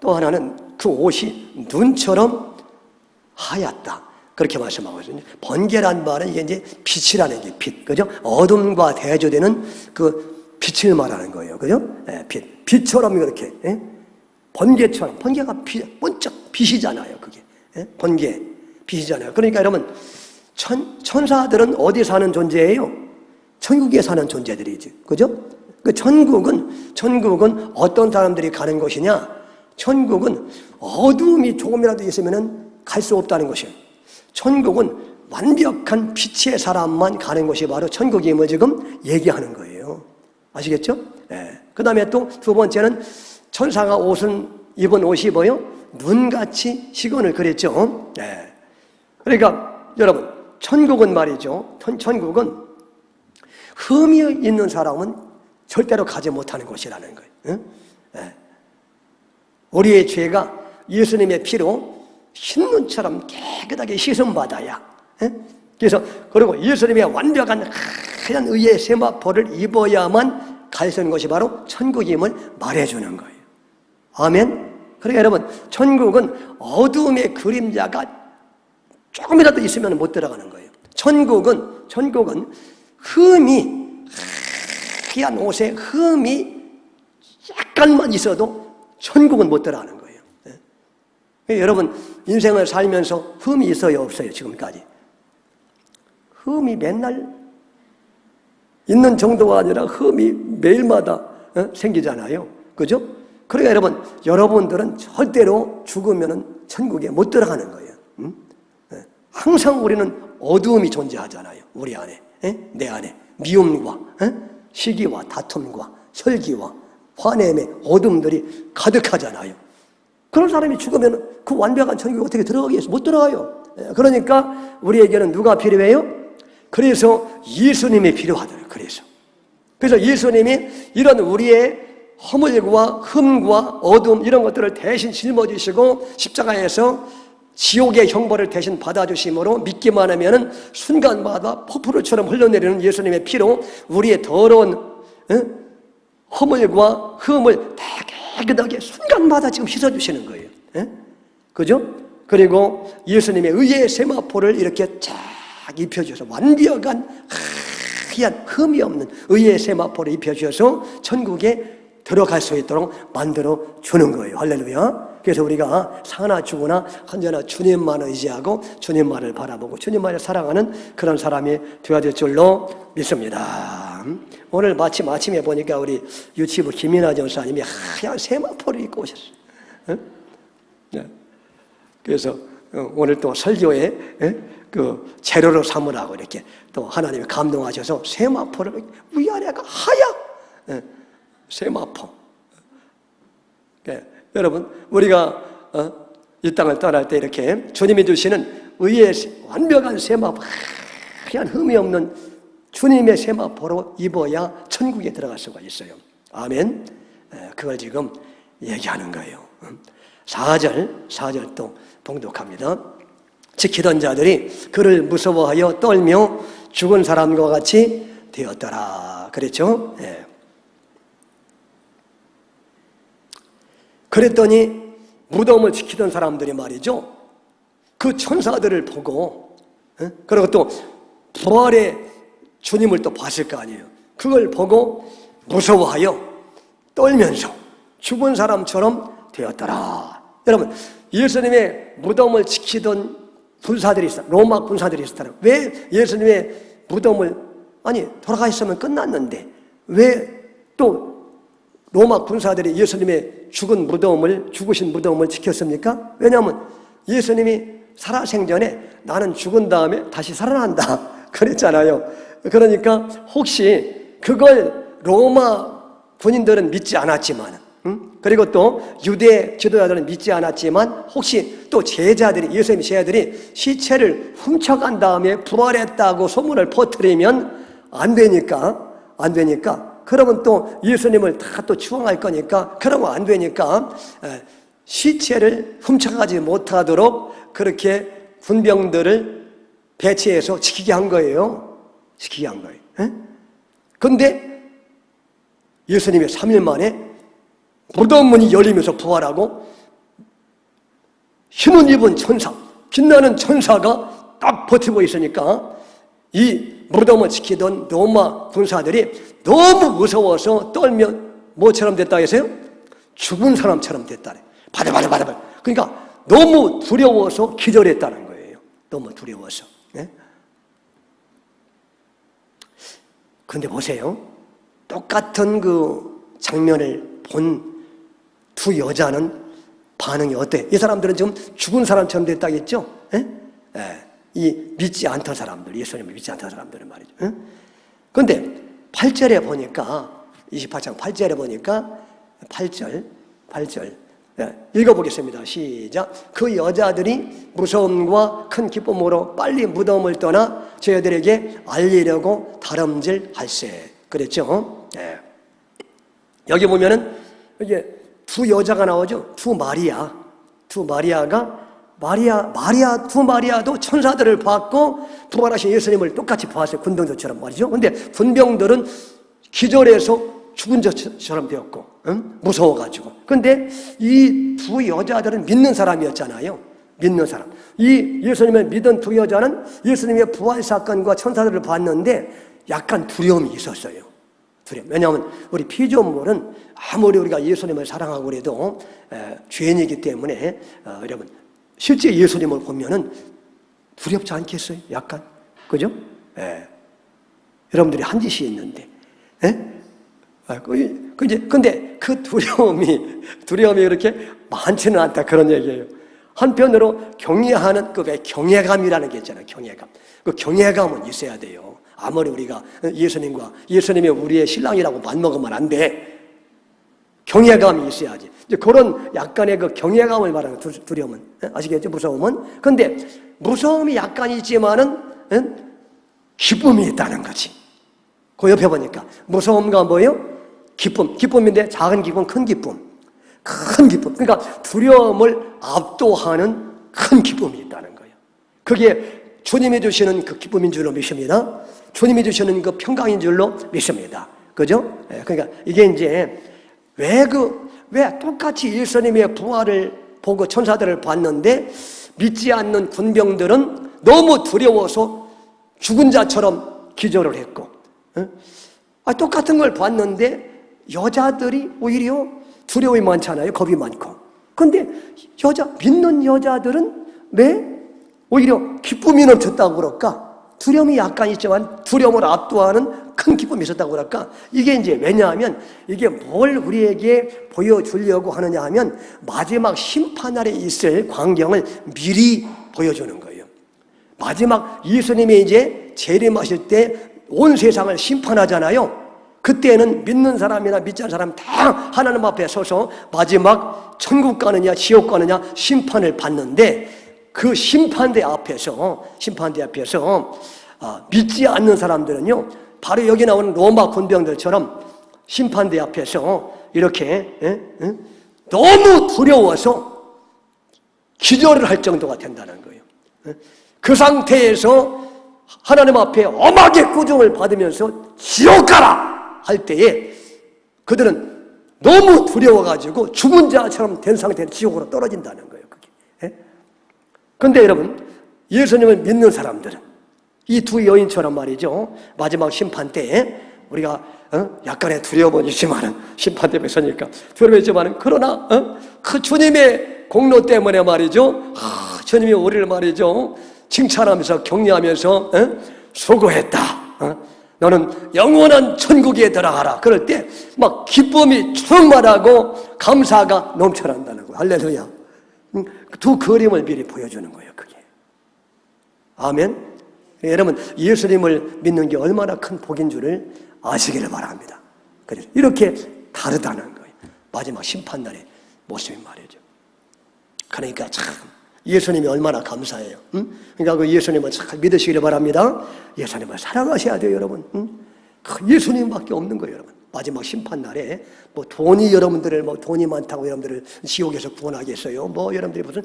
또 하나는 그 옷이 눈처럼 하얗다. 그렇게 말씀하고 있거든요. 번개란 말은 이게 이제 빛이라는 게 빛, 그죠? 어둠과 대조되는 그 빛을 말하는 거예요, 그죠? 빛처럼 이렇게, 번개처럼, 번개가 번쩍 빛이잖아요, 그게. 번개, 빛이잖아요. 그러니까 여러분, 천사들은 어디 사는 존재예요? 천국에 사는 존재들이지, 그죠? 그 천국은 어떤 사람들이 가는 곳이냐? 천국은 어두움이 조금이라도 있으면 갈 수 없다는 것이에요. 천국은 완벽한 빛의 사람만 가는 것이 바로 천국임을 지금 얘기하는 거예요. 아시겠죠? 네. 그 다음에 또 두 번째는 천사가 입은 옷이 뭐요? 눈같이 희건을 그랬죠. 네. 그러니까 여러분, 천국은 말이죠. 천국은 흠이 있는 사람은 절대로 가지 못하는 곳이라는 거예요. 응? 네. 우리의 죄가 예수님의 피로 흰눈처럼 깨끗하게 씻음받아야. 네? 그래서 그리고 예수님의 완벽한 하얀 의의 세마포를 입어야만 갈 수 있는 것이 바로 천국임을 말해주는 거예요. 아멘. 그러니까 여러분, 천국은 어두움의 그림자가 조금이라도 있으면 못 들어가는 거예요. 천국은 하얀 옷에 흠이 약간만 있어도 천국은 못 들어가는 거예요. 네? 여러분, 인생을 살면서 흠이 있어요, 없어요, 지금까지? 흠이 맨날 있는 정도가 아니라 흠이 매일마다 생기잖아요. 그죠? 그러니까 여러분들은 절대로 죽으면 천국에 못 들어가는 거예요. 항상 우리는 어두움이 존재하잖아요. 우리 안에, 내 안에 미움과 시기와 다툼과 설기와 화냄의 어둠들이 가득하잖아요. 그런 사람이 죽으면 그 완벽한 천국에 어떻게 들어가겠어요? 못 들어가요. 그러니까 우리에게는 누가 필요해요? 그래서 예수님이 필요하더라고요. 그래서 예수님이 이런 우리의 허물과 흠과 어둠 이런 것들을 대신 짊어지시고 십자가에서 지옥의 형벌을 대신 받아주심으로 믿기만 하면 순간마다 폭포수처럼 흘러내리는 예수님의 피로 우리의 더러운 허물과 흠을 다 깨끗하게 순간마다 지금 씻어주시는 거예요. 그죠? 그리고 예수님의 의의 세마포를 이렇게 쫙 입혀주셔서 완벽한 하얀 흠이 없는 의의 세마포를 입혀주셔서 천국에 들어갈 수 있도록 만들어 주는 거예요. 할렐루야. 그래서 우리가 사나 죽으나 언제나 주님만 의지하고 주님만을 바라보고 주님만을 사랑하는 그런 사람이 되어야 될 줄로 믿습니다. 오늘 마침 아침에 보니까 우리 유치부 김인아 전사님이 하얀 세마포를 입고 오셨어요. 네. 그래서 오늘 또 설교에 그 재료로 삼으라고 이렇게 또 하나님이 감동하셔서 세마포를 위아래가 하얗 세마포. 네. 여러분, 우리가 이 땅을 떠날 때 이렇게 주님이 주시는 의의 완벽한 세마포, 하얀 흠이 없는 주님의 세마포로 입어야 천국에 들어갈 수가 있어요. 아멘. 그걸 지금 얘기하는 거예요. 4절 또 봉독합니다. 지키던 자들이 그를 무서워하여 떨며 죽은 사람과 같이 되었더라. 그랬죠? 네. 그랬더니 무덤을 지키던 사람들이 말이죠. 그 천사들을 보고 그리고 또 부활의 주님을 또 봤을 거 아니에요. 그걸 보고 무서워하여 떨면서 죽은 사람처럼 되었더라. 여러분, 예수님의 무덤을 지키던 군사들이 있어요. 로마 군사들이 있었다는. 왜 예수님의 무덤을 돌아가 있으면 끝났는데 왜 또 로마 군사들이 예수님의 죽으신 무덤을 지켰습니까? 왜냐하면 예수님이 살아생전에 나는 죽은 다음에 다시 살아난다 그랬잖아요. 그러니까 혹시 그걸 로마 군인들은 믿지 않았지만 그리고 또 유대 지도자들은 믿지 않았지만 혹시 또 예수님 제자들이 시체를 훔쳐간 다음에 부활했다고 소문을 퍼뜨리면 안 되니까 그러면 또 예수님을 다 또 추앙할 거니까 그러면 안 되니까 시체를 훔쳐가지 못하도록 그렇게 군병들을 배치해서 지키게 한 거예요. 그런데 예수님이 3일 만에 무덤 문이 열리면서 부활하고 흰옷 입은 천사, 빛나는 천사가 딱 버티고 있으니까 이 무덤을 지키던 로마 군사들이 너무 무서워서 떨면 뭐처럼 됐다 해서요? 죽은 사람처럼 됐다네. 바들바들. 그러니까 너무 두려워서 기절했다는 거예요. 너무 두려워서. 그런데 보세요. 똑같은 그 장면을 본 두 여자는 반응이 어때? 이 사람들은 지금 죽은 사람처럼 됐다겠죠? 이 믿지 않던 사람들, 예수님을 믿지 않던 사람들은 말이죠. 그런데 8절에 보니까 28장 8절에 보니까 8절 읽어보겠습니다. 시작. 그 여자들이 무서움과 큰 기쁨으로 빨리 무덤을 떠나 저희들에게 알리려고 다름질할세. 그랬죠? 여기 보면은 이게 두 여자가 나오죠. 두 마리아가 두 마리아도 천사들을 봤고 부활하신 예수님을 똑같이 보았어요. 군병들처럼 말이죠. 근데 군병들은 기절해서 죽은 자처럼 되었고, 무서워가지고. 근데 이 두 여자들은 믿는 사람이었잖아요. 믿는 사람. 이 예수님을 믿은 두 여자는 예수님의 부활 사건과 천사들을 봤는데 약간 두려움이 있었어요. 왜냐하면 우리 피조물은 아무리 우리가 예수님을 사랑하고 그래도 죄인이기 때문에 여러분 실제 예수님을 보면은 두렵지 않겠어요? 약간 그죠? 여러분들이 한 짓이 있는데, 근데 그 두려움이 그렇게 많지는 않다 그런 얘기예요. 한편으로 경외하는 그 경외감이라는 게 있잖아요. 경외감. 그 경외감은 있어야 돼요. 아무리 우리가 예수님이 우리의 신랑이라고 맘먹으면 안 돼. 경외감이 있어야지. 이제 그런 약간의 그 경외감을 말하는 두려움은 아시겠죠? 무서움은. 근데 무서움이 약간 있지만은 기쁨이 있다는 거지. 그 옆에 보니까 무서움과 뭐예요? 기쁨인데 작은 기쁨, 큰 기쁨. 그러니까 두려움을 압도하는 큰 기쁨이 있다는 거예요. 그게 주님이 주시는 그 기쁨인 줄로 믿습니다. 주님이 주시는 그 평강인 줄로 믿습니다. 그죠? 그러니까 이게 이제 왜 똑같이 예수님의 부활을 보고 천사들을 봤는데 믿지 않는 군병들은 너무 두려워서 죽은 자처럼 기절을 했고, 똑같은 걸 봤는데 여자들이 오히려 두려움이 많잖아요. 겁이 많고. 근데 믿는 여자들은 왜 오히려 기쁨이 넘쳤다고 그럴까? 두려움이 약간 있지만 두려움을 압도하는 큰 기쁨이 있었다고 그럴까? 이게 이제 왜냐하면 이게 뭘 우리에게 보여주려고 하느냐 하면 마지막 심판날에 있을 광경을 미리 보여주는 거예요. 마지막 예수님이 이제 재림하실 때 온 세상을 심판하잖아요. 그때는 믿는 사람이나 믿지 않는 사람 다 하나님 앞에 서서 마지막 천국 가느냐 지옥 가느냐 심판을 받는데 그 심판대 앞에서 믿지 않는 사람들은요 바로 여기 나오는 로마 군병들처럼 심판대 앞에서 이렇게 너무 두려워서 기절을 할 정도가 된다는 거예요. 그 상태에서 하나님 앞에 엄하게 꾸중을 받으면서 지옥 가라 할 때에 그들은 너무 두려워가지고 죽은 자처럼 된 상태로 지옥으로 떨어진다는 거예요. 그게. 그런데 여러분 예수님을 믿는 사람들은 이 두 여인처럼 말이죠. 마지막 심판 때에 우리가 약간의 두려움은 있지만은 심판 때문에 서니까 두려움이 있지만은 그러나 그 주님의 공로 때문에 말이죠. 주님이 우리를 말이죠. 칭찬하면서 격려하면서 수고했다. 너는 영원한 천국에 들어가라. 그럴 때 막 기쁨이 충만하고 감사가 넘쳐난다는 거예요. 할렐루야. 두 그림을 미리 보여주는 거예요. 그게. 아멘. 여러분 예수님을 믿는 게 얼마나 큰 복인 줄을 아시기를 바랍니다. 그래서 이렇게 다르다는 거예요. 마지막 심판날의 모습이 말이죠. 그러니까 참 예수님이 얼마나 감사해요. 그러니까 그 예수님을 잘 믿으시기를 바랍니다. 예수님을 사랑하셔야 돼요, 여러분. 예수님밖에 없는 거예요, 여러분. 마지막 심판날에 돈이 여러분들을 돈이 많다고 여러분들을 지옥에서 구원하겠어요? 여러분들이 무슨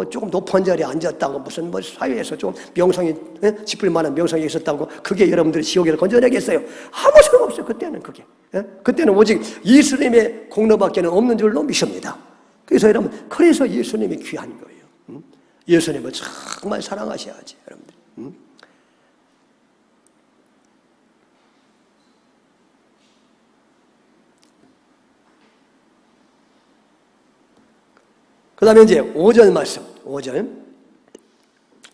조금 높은 자리에 앉았다고 무슨 사회에서 좀 명성이 짚을 만한 명성이 있었다고 그게 여러분들을 지옥에서 건져내겠어요? 아무 소용 없어요. 그때는 그게. 그때는 오직 예수님의 공로밖에는 없는 줄로 믿습니다. 그래서 여러분, 그래서 예수님이 귀한 거예요. 예수님을 정말 사랑하셔야지, 여러분들. 그 다음에 이제 5절 말씀, 5절.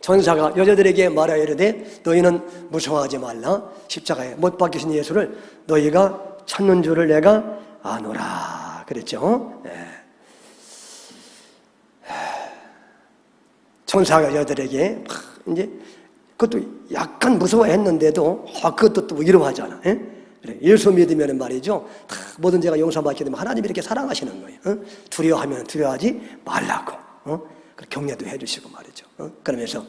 천사가 여자들에게 말하여 이르되 너희는 무서워하지 말라. 십자가에 못 박히신 예수를 너희가 찾는 줄을 내가 아노라. 그랬죠. 천사가 저들에게 이제 그것도 약간 무서워했는데도 그것도 또 위로하잖아. 예? 그래, 예수 믿으면 말이죠, 다 모든 죄가 용서받게 되면 하나님이 이렇게 사랑하시는 거예요. 두려워하면 두려워하지 말라고 격려도 해주시고 말이죠. 그러면서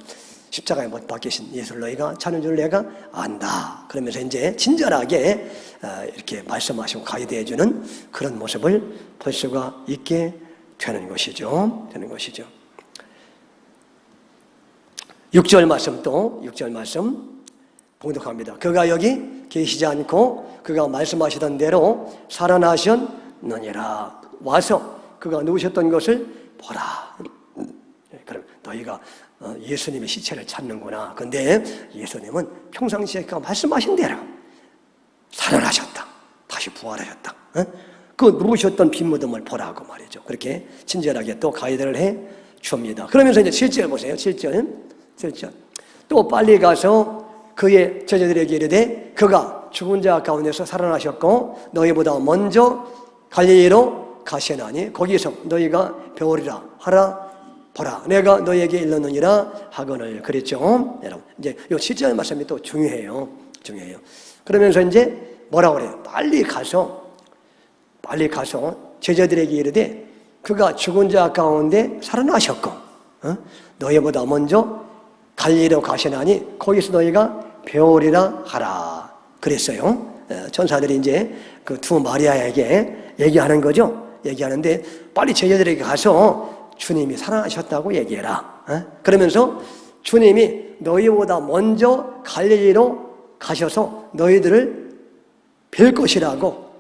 십자가에 못 박히신 예수를 너희가 찾는 줄 내가 안다. 그러면서 이제 친절하게 이렇게 말씀하시고 가이드해 주는 그런 모습을 볼 수가 있게 되는 것이죠. 6절 말씀, 또 6절 말씀 봉독합니다. 그가 여기 계시지 않고 그가 말씀하시던 대로 살아나셨느니라. 와서 그가 누우셨던 것을 보라. 그럼 너희가 예수님의 시체를 찾는구나. 근데 예수님은 평상시에 그가 말씀하신 대로 살아나셨다. 다시 부활하셨다. 그 누우셨던 빈 무덤을 보라고 말이죠. 그렇게 친절하게 또 가이드를 해 줍니다. 그러면서 이제 7절 보세요. 7절. 또 빨리 가서 그의 제자들에게 이르되 그가 죽은 자 가운데서 살아나셨고 너희보다 먼저 갈릴리로 가시나니 거기서 너희가 배우리라 하라 보라 내가 너희에게 일렀느니라 하거늘 그랬죠. 여러분 이제 이 7절 말씀이 또 중요해요. 그러면서 이제 뭐라 그래요? 빨리 가서 제자들에게 이르되 그가 죽은 자 가운데 살아나셨고 너희보다 먼저 갈릴리로 가시나니 거기서 너희가 배우리라 하라 그랬어요. 천사들이 이제 그 두 마리아에게 얘기하는 거죠. 얘기하는데 빨리 제자들에게 가서 주님이 살아나셨다고 얘기해라. 그러면서 주님이 너희보다 먼저 갈릴리로 가셔서 너희들을 뵐 것이라고,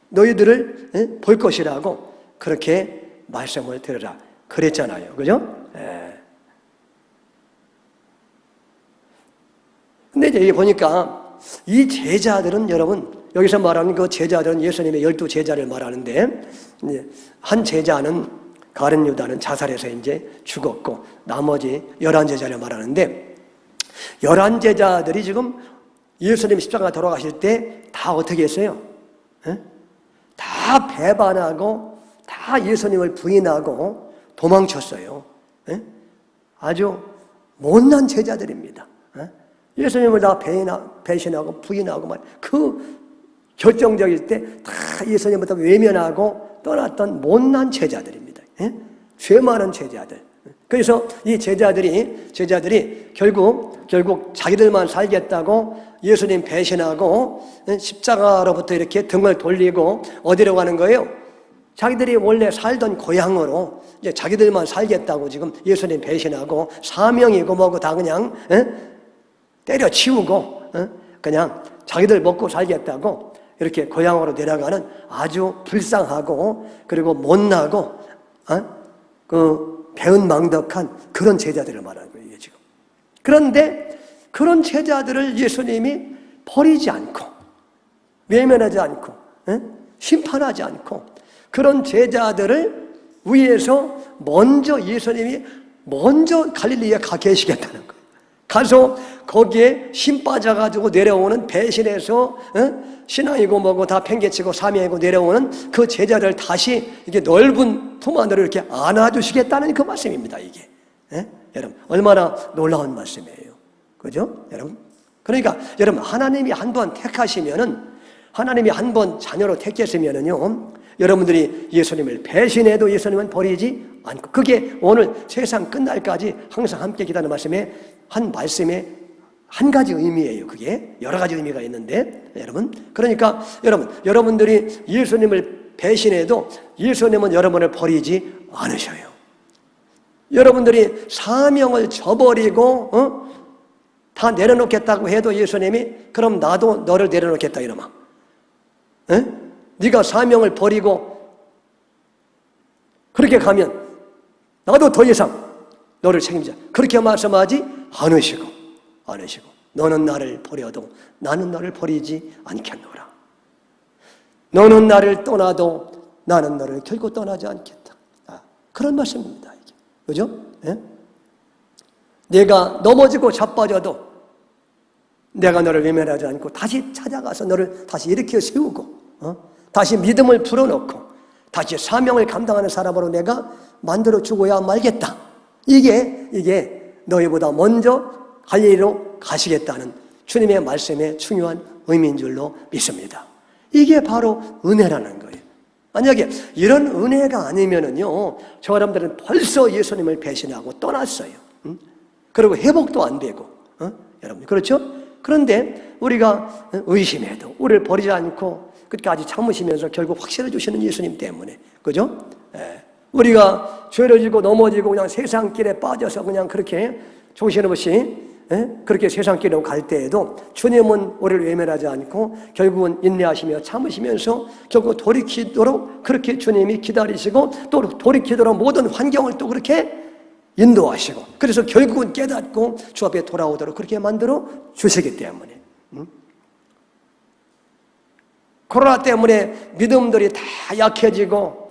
너희들을 볼 것이라고 그렇게 말씀을 들으라 그랬잖아요. 그죠? 근데 이제 보니까 이 제자들은 여러분, 여기서 말하는 그 제자들은 예수님의 12제자를 말하는데, 한 제자는 가룟 유다는 자살해서 이제 죽었고, 나머지 11제자를 말하는데, 11제자들이 지금 예수님 십자가 돌아가실 때 다 어떻게 했어요? 다 배반하고, 다 예수님을 부인하고 도망쳤어요. 아주 못난 제자들입니다. 예수님을 다 배신하고 부인하고 그 결정적일 때 다 예수님부터 외면하고 떠났던 못난 제자들입니다. 죄 많은 제자들. 그래서 이 제자들이 결국 자기들만 살겠다고 예수님 배신하고 십자가로부터 이렇게 등을 돌리고 어디로 가는 거예요? 자기들이 원래 살던 고향으로 이제 자기들만 살겠다고 지금 예수님 배신하고 사명이고 뭐고 다 그냥 때려치우고 그냥 자기들 먹고 살겠다고 이렇게 고향으로 내려가는 아주 불쌍하고 그리고 못나고 그 배은망덕한 그런 제자들을 말하는 거예요, 이게 지금. 그런데 그런 제자들을 예수님이 버리지 않고 외면하지 않고 심판하지 않고 그런 제자들을 위해서 예수님이 먼저 갈릴리에 가 계시겠다는 거예요. 가서 거기에 힘 빠져가지고 내려오는 배신해서 신앙이고 뭐고 다 팽개치고 사명이고 내려오는 그 제자들 다시 이게 넓은 품 안으로 이렇게 안아주시겠다는 그 말씀입니다. 이게 여러분 얼마나 놀라운 말씀이에요, 그죠, 여러분? 그러니까 여러분 하나님이 한번 택하시면은 하나님이 한번 자녀로 택했으면은요, 여러분들이 예수님을 배신해도 예수님은 버리지 않고 그게 오늘 세상 끝날까지 항상 함께 기다리는 말씀에 한 가지 의미예요. 그게 여러 가지 의미가 있는데 여러분, 그러니까 여러분들이 예수님을 배신해도 예수님은 여러분을 버리지 않으셔요. 여러분들이 사명을 저버리고 다 내려놓겠다고 해도 예수님이 그럼 나도 너를 내려놓겠다 이러면 네가 사명을 버리고 그렇게 가면 나도 더 이상 너를 책임져 그렇게 말씀하지 않으시고 너는 나를 버려도 나는 너를 버리지 않겠노라. 너는 나를 떠나도 나는 너를 결코 떠나지 않겠다. 그런 말씀입니다, 이게. 그죠? 내가 넘어지고 자빠져도 내가 너를 외면하지 않고 다시 찾아가서 너를 다시 일으켜 세우고 다시 믿음을 불어넣고 다시 사명을 감당하는 사람으로 내가 만들어 주고야 말겠다. 이게 너희보다 먼저 갈릴리로 가시겠다는 주님의 말씀의 중요한 의미인 줄로 믿습니다. 이게 바로 은혜라는 거예요. 만약에 이런 은혜가 아니면은요, 저 사람들은 벌써 예수님을 배신하고 떠났어요. 그리고 회복도 안 되고, 여러분 그렇죠? 그런데 우리가 의심해도 우리를 버리지 않고 끝까지 참으시면서 결국 확신을 주시는 예수님 때문에, 그죠? 우리가 죄를 지고 넘어지고 그냥 세상 길에 빠져서 그냥 그렇게 정신없이 그렇게 세상 길로 갈 때에도 주님은 우리를 외면하지 않고 결국은 인내하시며 참으시면서 결국 돌이키도록 그렇게 주님이 기다리시고 또 돌이키도록 모든 환경을 또 그렇게 인도하시고 그래서 결국은 깨닫고 주 앞에 돌아오도록 그렇게 만들어 주시기 때문에 코로나 때문에 믿음들이 다 약해지고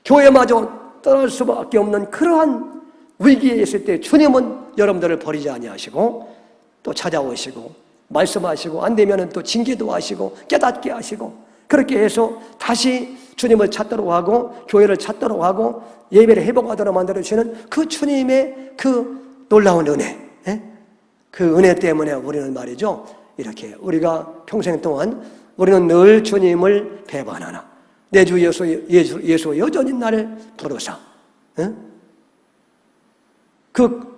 교회마저 떠날 수밖에 없는 그러한 위기에 있을 때 주님은 여러분들을 버리지 아니하시고 또 찾아오시고 말씀하시고 안 되면 또 징계도 하시고 깨닫게 하시고 그렇게 해서 다시 주님을 찾도록 하고 교회를 찾도록 하고 예배를 회복하도록 만들어주시는 그 주님의 그 놀라운 은혜, 그 은혜 때문에 우리는 말이죠, 이렇게 우리가 평생 동안 우리는 늘 주님을 배반하나 내 주 예수 여전히 나를 부르사 그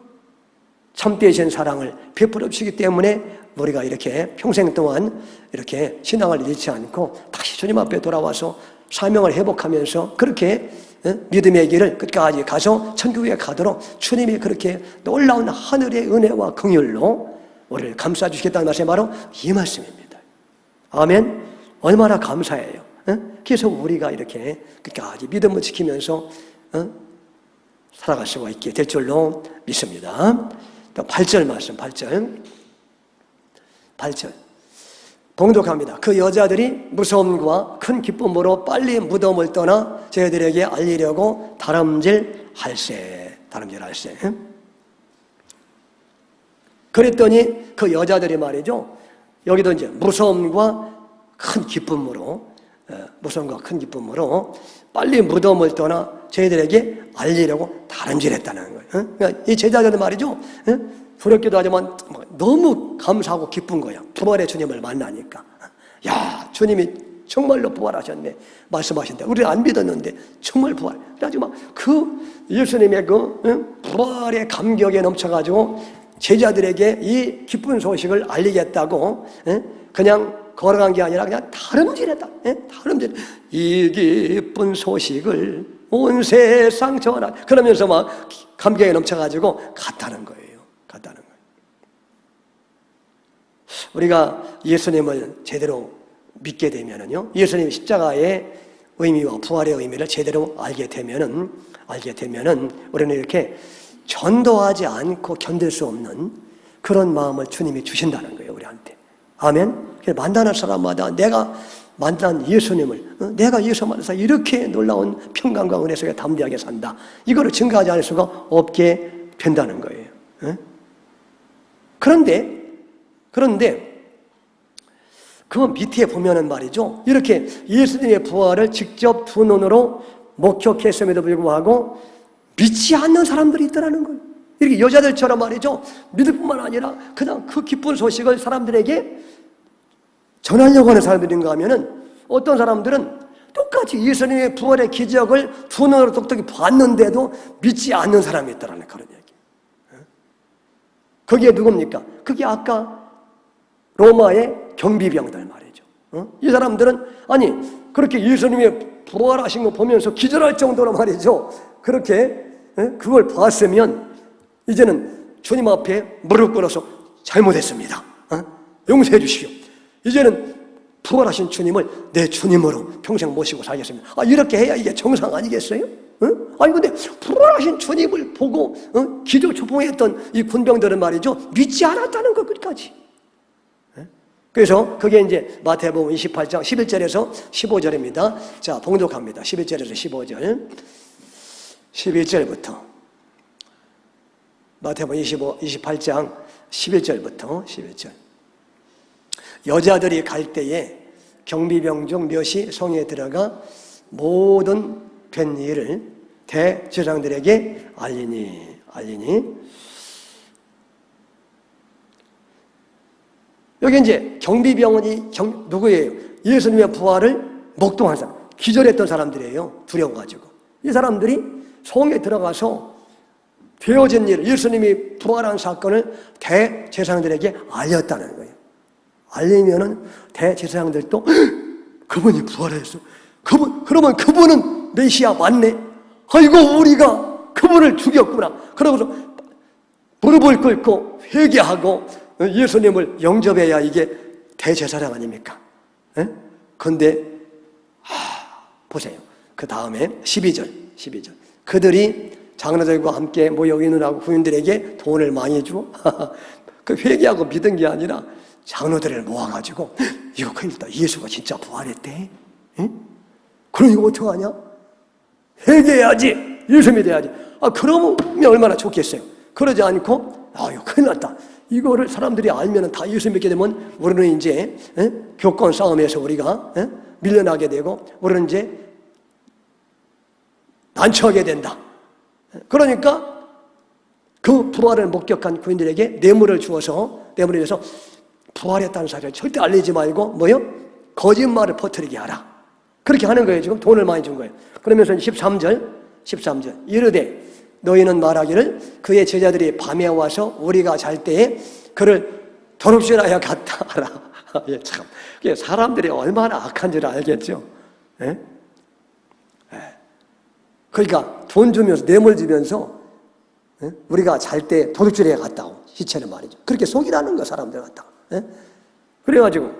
참되신 사랑을 베풀어 주시기 때문에 우리가 이렇게 평생 동안 이렇게 신앙을 잃지 않고 다시 주님 앞에 돌아와서 사명을 회복하면서 그렇게 믿음의 길을 끝까지 가서 천국에 가도록 주님이 그렇게 놀라운 하늘의 은혜와 긍휼로 우리를 감싸주시겠다는 말씀이 바로 이 말씀입니다. 아멘. 얼마나 감사해요. 그래서 우리가 이렇게 끝까지 믿음을 지키면서 살아갈 수가 있게 될 줄로 믿습니다. 또 8절 말씀, 8절 봉독합니다. 그 여자들이 무서움과 큰 기쁨으로 빨리 무덤을 떠나 저희들에게 알리려고 다름질할세. 그랬더니 그 여자들이 말이죠, 여기도 이제 무서움과 큰 기쁨으로 빨리 무덤을 떠나 저희들에게 알리려고 다름질했다는 거예요. 그러니까 이 제자들은 말이죠, 부럽기도 하지만 너무 감사하고 기쁜 거야. 부활의 주님을 만나니까. 야, 주님이 정말로 부활하셨네 말씀하신다. 우리는 안 믿었는데 정말 부활. 그래가지고 막 그 예수님의 그 부활의 감격에 넘쳐가지고 제자들에게 이 기쁜 소식을 알리겠다고 그냥 걸어간 게 아니라 그냥 다름질했다. 다름질. 이 기쁜 소식을 온 세상 전하. 그러면서 막 감격에 넘쳐가지고 갔다는 거예요. 우리가 예수님을 제대로 믿게 되면은요, 예수님 십자가의 의미와 부활의 의미를 제대로 알게 되면은 우리는 이렇게 전도하지 않고 견딜 수 없는 그런 마음을 주님이 주신다는 거예요, 우리한테. 아멘. 만나는 사람마다 내가 만난 예수님을, 내가 예수 만나서 이렇게 놀라운 평강과 은혜 속에 담대하게 산다, 이거를 증거하지 않을 수가 없게 된다는 거예요. 그런데 그 밑에 보면은 말이죠, 이렇게 예수님의 부활을 직접 두 눈으로 목격했음에도 불구하고 믿지 않는 사람들이 있더라는 거예요. 이렇게 여자들처럼 말이죠, 믿을 뿐만 아니라 그냥 그 기쁜 소식을 사람들에게 전하려고 하는 사람들인가 하면은, 어떤 사람들은 똑같이 예수님의 부활의 기적을 두 눈으로 똑똑히 봤는데도 믿지 않는 사람이 있다라는 그런 얘기. 그게 누굽니까? 그게 아까 로마의 경비병들 말이죠. 이 사람들은 아니 그렇게 예수님의 부활하신 거 보면서 기절할 정도로 말이죠, 그렇게 그걸 봤으면 이제는 주님 앞에 무릎 꿇어서 잘못했습니다, 용서해 주십시오, 이제는 부활하신 주님을 내 주님으로 평생 모시고 살겠습니다, 이렇게 해야 이게 정상 아니겠어요? 아니 근데 부활하신 주님을 보고 기적 초풍했던 이 군병들은 말이죠, 믿지 않았다는 것 끝까지. 그래서 그게 이제 마태복음 28장 11절에서 15절입니다. 자, 봉독합니다. 11절에서 15절. 11절부터. 마태복음 28장 11절부터 11절. 여자들이 갈 때에 경비병 중 몇이 성에 들어가 모든 된 일을 대제사장들에게 알리니 여기 이제 경비병원이 누구예요? 예수님의 부활을 목동한 사람, 기절했던 사람들이에요. 두려워가지고. 이 사람들이 성에 들어가서 되어진 일, 예수님이 부활한 사건을 대제사장들에게 알렸다는 거예요. 알리면은 대제사장들도 그분이 부활했어. 그러면 그분은 메시아 맞네. 아이고, 우리가 그분을 죽였구나. 그러고서 무릎을 꿇고 회개하고 예수님을 영접해야 이게 대제사장 아닙니까? 그런데 보세요. 그 다음에 12절. 그들이 장로들과 함께 모여 의논하고 부인들에게 돈을 많이 주고 그 회개하고 믿은 게 아니라 장로들을 모아가지고 이거 큰일 났다. 예수가 진짜 부활했대. 그럼 이거 어떡하냐? 회개해야지. 예수 믿어야지. 그러면 얼마나 좋겠어요. 그러지 않고 이거 큰일 났다. 이거를 사람들이 알면 다 예수 믿게 되면 우리는 이제 교권 싸움에서 우리가 밀려나게 되고 우리는 이제 난처하게 된다. 그러니까 그 부활을 목격한 구인들에게 뇌물을 주어서 부활했다는 사실을 절대 알리지 말고 거짓말을 퍼뜨리게 하라. 그렇게 하는 거예요. 지금 돈을 많이 준 거예요. 그러면서 13절 이르되 너희는 말하기를 그의 제자들이 밤에 와서 우리가 잘 때에 그를 도둑질하여 갔다 하라. 참 사람들이 얼마나 악한 줄 알겠죠. 그러니까 돈 주면서 뇌물 주면서 우리가 잘 때 도둑질해 갔다고 시체는 말이죠. 그렇게 속이라는 거 사람들 같다고. 그래가지고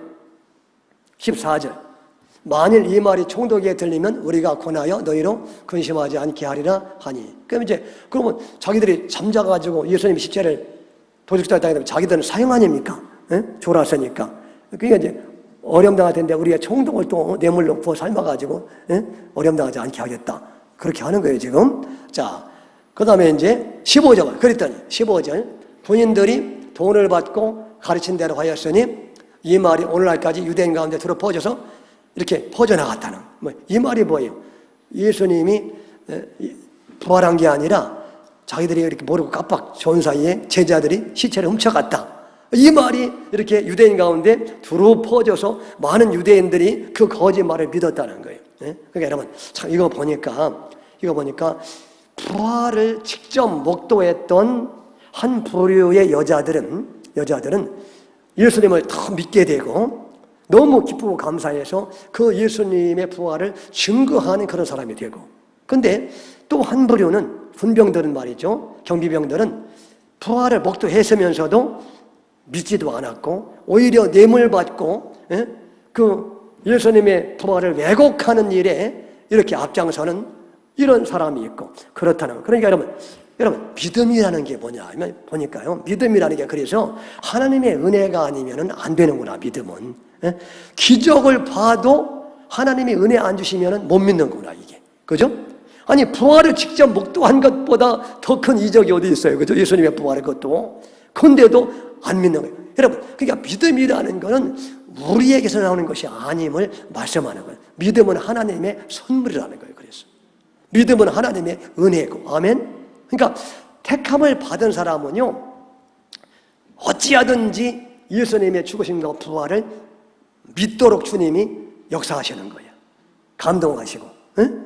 14절 만일 이 말이 총독에게 들리면 우리가 권하여 너희로 근심하지 않게 하리라 하니. 그러면 자기들이 잠자가지고 예수님 시체를 도둑질했다 하면 자기들은 사형 아닙니까? 졸았으니까. 그러니까 이제 어려움당할 텐데 우리가 총독을 또 뇌물로 부어 삶아가지고 어려움당하지 않게 하겠다. 그렇게 하는 거예요, 지금. 자, 그 다음에 이제 15절. 그랬더니 15절. 본인들이 돈을 받고 가르친 대로 하였으니 이 말이 오늘날까지 유대인 가운데 들어 퍼져서 이렇게 퍼져나갔다는. 이 말이 뭐예요? 예수님이 부활한 게 아니라 자기들이 이렇게 모르고 깜빡 좋은 사이에 제자들이 시체를 훔쳐갔다. 이 말이 이렇게 유대인 가운데 두루 퍼져서 많은 유대인들이 그 거짓말을 믿었다는 거예요. 그러니까 여러분, 참 이거 보니까 부활을 직접 목도했던 한 부류의 여자들은 예수님을 더 믿게 되고 너무 기쁘고 감사해서 그 예수님의 부활을 증거하는 그런 사람이 되고, 근데 또 한 부류는 군병들은 말이죠, 경비병들은 부활을 목도했으면서도 믿지도 않았고 오히려 뇌물 받고 그 예수님의 부활을 왜곡하는 일에 이렇게 앞장서는 이런 사람이 있고 그렇다는. 그러니까 여러분 믿음이라는 게 뭐냐 하면 보니까요, 믿음이라는 게 그래서 하나님의 은혜가 아니면 안 되는구나. 믿음은 기적을 봐도 하나님이 은혜 안 주시면 못 믿는구나 이게. 그죠? 아니 부활을 직접 목도한 것보다 더 큰 이적이 어디 있어요. 그죠? 예수님의 부활의 것도. 그런데도 안 믿는 거예요. 여러분, 그러니까 믿음이라는 것은 우리에게서 나오는 것이 아님을 말씀하는 거예요. 믿음은 하나님의 선물이라는 거예요. 그래서 믿음은 하나님의 은혜고. 아멘. 그러니까 택함을 받은 사람은요, 어찌하든지 예수님의 죽으심과 부활을 믿도록 주님이 역사하시는 거예요. 감동하시고.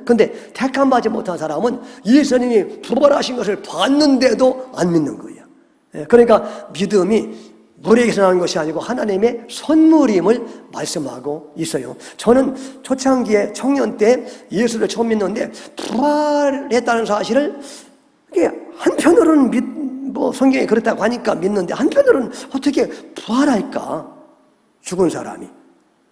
그런데 택함 받지 못한 사람은 예수님이 부활하신 것을 봤는데도 안 믿는 거예요. 그러니까 믿음이 우리에게서 나오는 것이 아니고 하나님의 선물임을 말씀하고 있어요. 저는 초창기에 청년 때 예수를 처음 믿는데 부활했다는 사실을 한편으로는 성경에 그렇다고 하니까 믿는데 한편으로는 어떻게 부활할까? 죽은 사람이.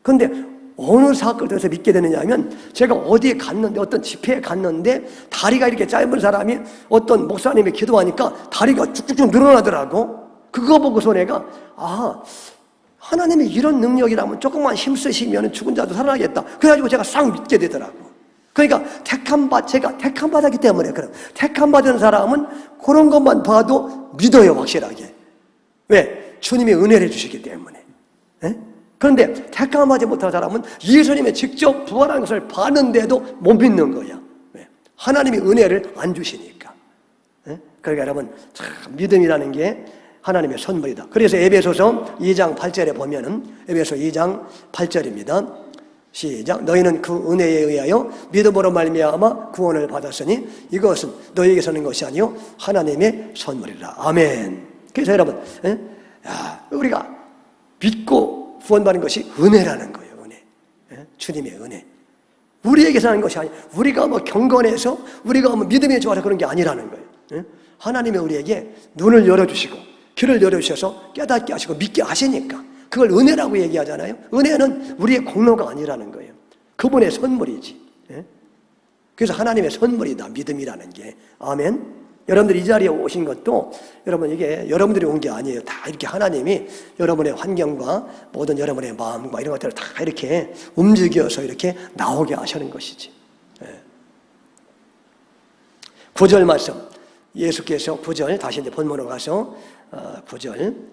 그런데 어느 사건을 통해서 믿게 되느냐 하면 제가 어디에 갔는데 어떤 집회에 갔는데 다리가 이렇게 짧은 사람이 어떤 목사님이 기도하니까 다리가 쭉쭉쭉 늘어나더라고. 그거 보고서 내가 하나님이 이런 능력이라면 조금만 힘쓰시면 죽은 자도 살아나겠다. 그래가지고 제가 싹 믿게 되더라고. 그러니까 제가 택함 받았기 때문에 그럼 택함 받은 사람은 그런 것만 봐도 믿어요, 확실하게. 왜? 주님이 은혜를 주시기 때문에. 그런데 택함 받지 못한 사람은 예수님의 직접 부활한 것을 봤는데도 못 믿는 거야. 왜? 하나님이 은혜를 안 주시니까. 그러니까 여러분, 참 믿음이라는 게 하나님의 선물이다. 그래서 에베소서 2장 8절에 보면은 에베소 2장 8절입니다. 시작. 너희는 그 은혜에 의하여 믿음으로 말미암아 구원을 받았으니 이것은 너희에게서 는 것이 아니요 하나님의 선물이라. 아멘. 그래서 여러분, 우리가 믿고 구원받는 것이 은혜라는 거예요. 은혜. 주님의 은혜. 우리에게서 하는 것이 아니에요. 우리가 뭐 경건해서 우리가 뭐 믿음이 좋아서 그런 게 아니라는 거예요. 하나님이 우리에게 눈을 열어주시고 귀를 열어주셔서 깨닫게 하시고 믿게 하시니까 그걸 은혜라고 얘기하잖아요. 은혜는 우리의 공로가 아니라는 거예요. 그분의 선물이지. 그래서 하나님의 선물이다, 믿음이라는 게. 아멘. 여러분들이 이 자리에 오신 것도 여러분 이게 여러분들이 온 게 아니에요. 다 이렇게 하나님이 여러분의 환경과 모든 여러분의 마음과 이런 것들을 다 이렇게 움직여서 이렇게 나오게 하시는 것이지. 9절 말씀. 예수께서 9절, 다시 이제 본문으로 가서 9절.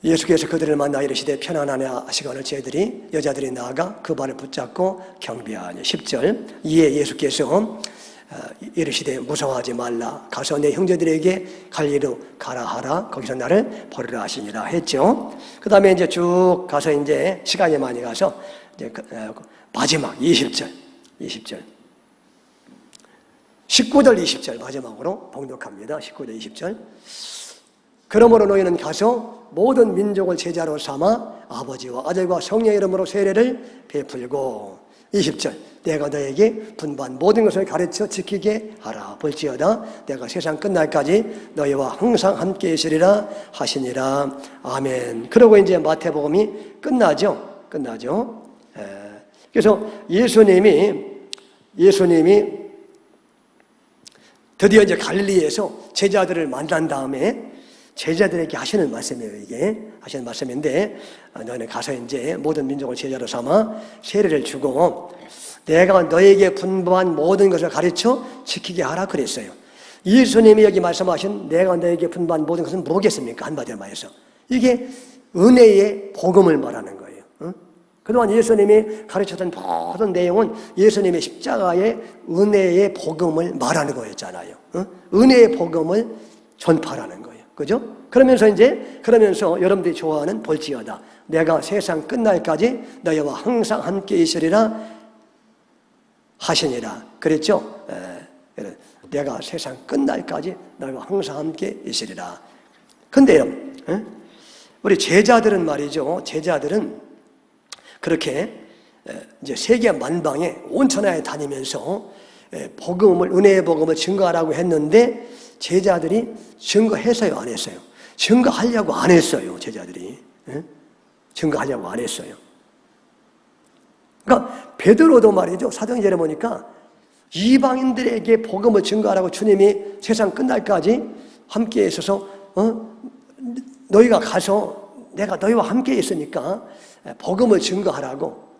예수께서 그들을 만나 이르시되 편안하냐 하시거늘 저희들이 여자들이 나아가 그 발을 붙잡고 경배하니. 10절. 이에 예수께서 이르시되 무서워하지 말라. 가서 내 형제들에게 갈리로 가라 하라. 거기서 나를 버리라 하시니라 했죠. 그 다음에 이제 쭉 가서 이제 시간이 많이 가서 이제 마지막 20절. 19절 20절 마지막으로 봉독합니다. 19절 20절. 그러므로 너희는 가서 모든 민족을 제자로 삼아 아버지와 아들과 성령의 이름으로 세례를 베풀고. 20절. 내가 너에게 분반 모든 것을 가르쳐 지키게 하라. 볼지어다 내가 세상 끝날까지 너희와 항상 함께 있으리라 하시니라. 아멘. 그러고 이제 마태복음이 끝나죠. 그래서 예수님이 드디어 이제 갈릴리에서 제자들을 만난 다음에 제자들에게 하시는 말씀이에요. 이게 하시는 말씀인데, 너희는 가서 이제 모든 민족을 제자로 삼아 세례를 주고 내가 너에게 분부한 모든 것을 가르쳐 지키게 하라 그랬어요. 예수님이 여기 말씀하신 내가 너에게 분부한 모든 것은 뭐겠습니까? 한마디로 말해서 이게 은혜의 복음을 말하는 거예요. 그동안 예수님이 가르쳤던 모든 내용은 예수님의 십자가의 은혜의 복음을 말하는 거였잖아요. 은혜의 복음을 전파하는 거예요. 그죠? 그러면서 여러분들이 좋아하는 볼지어다 내가 세상 끝날까지 너희와 항상 함께 있으리라 하시니라 그랬죠? 내가 세상 끝날까지 너희와 항상 함께 있으리라. 근데 여러분, 우리 제자들은 말이죠. 제자들은 그렇게 이제 세계 만방에 온 천하에 다니면서 복음을, 은혜의 복음을 증거하라고 했는데 제자들이 증거했어요, 안 했어요? 증거하려고 안 했어요, 제자들이. 증거하려고 안 했어요. 그러니까 베드로도 말이죠. 사도행전에 보니까 이방인들에게 복음을 증거하라고 주님이 세상 끝날까지 함께 있어서 너희가 가서 내가 너희와 함께 있으니까 복음을 증거하라고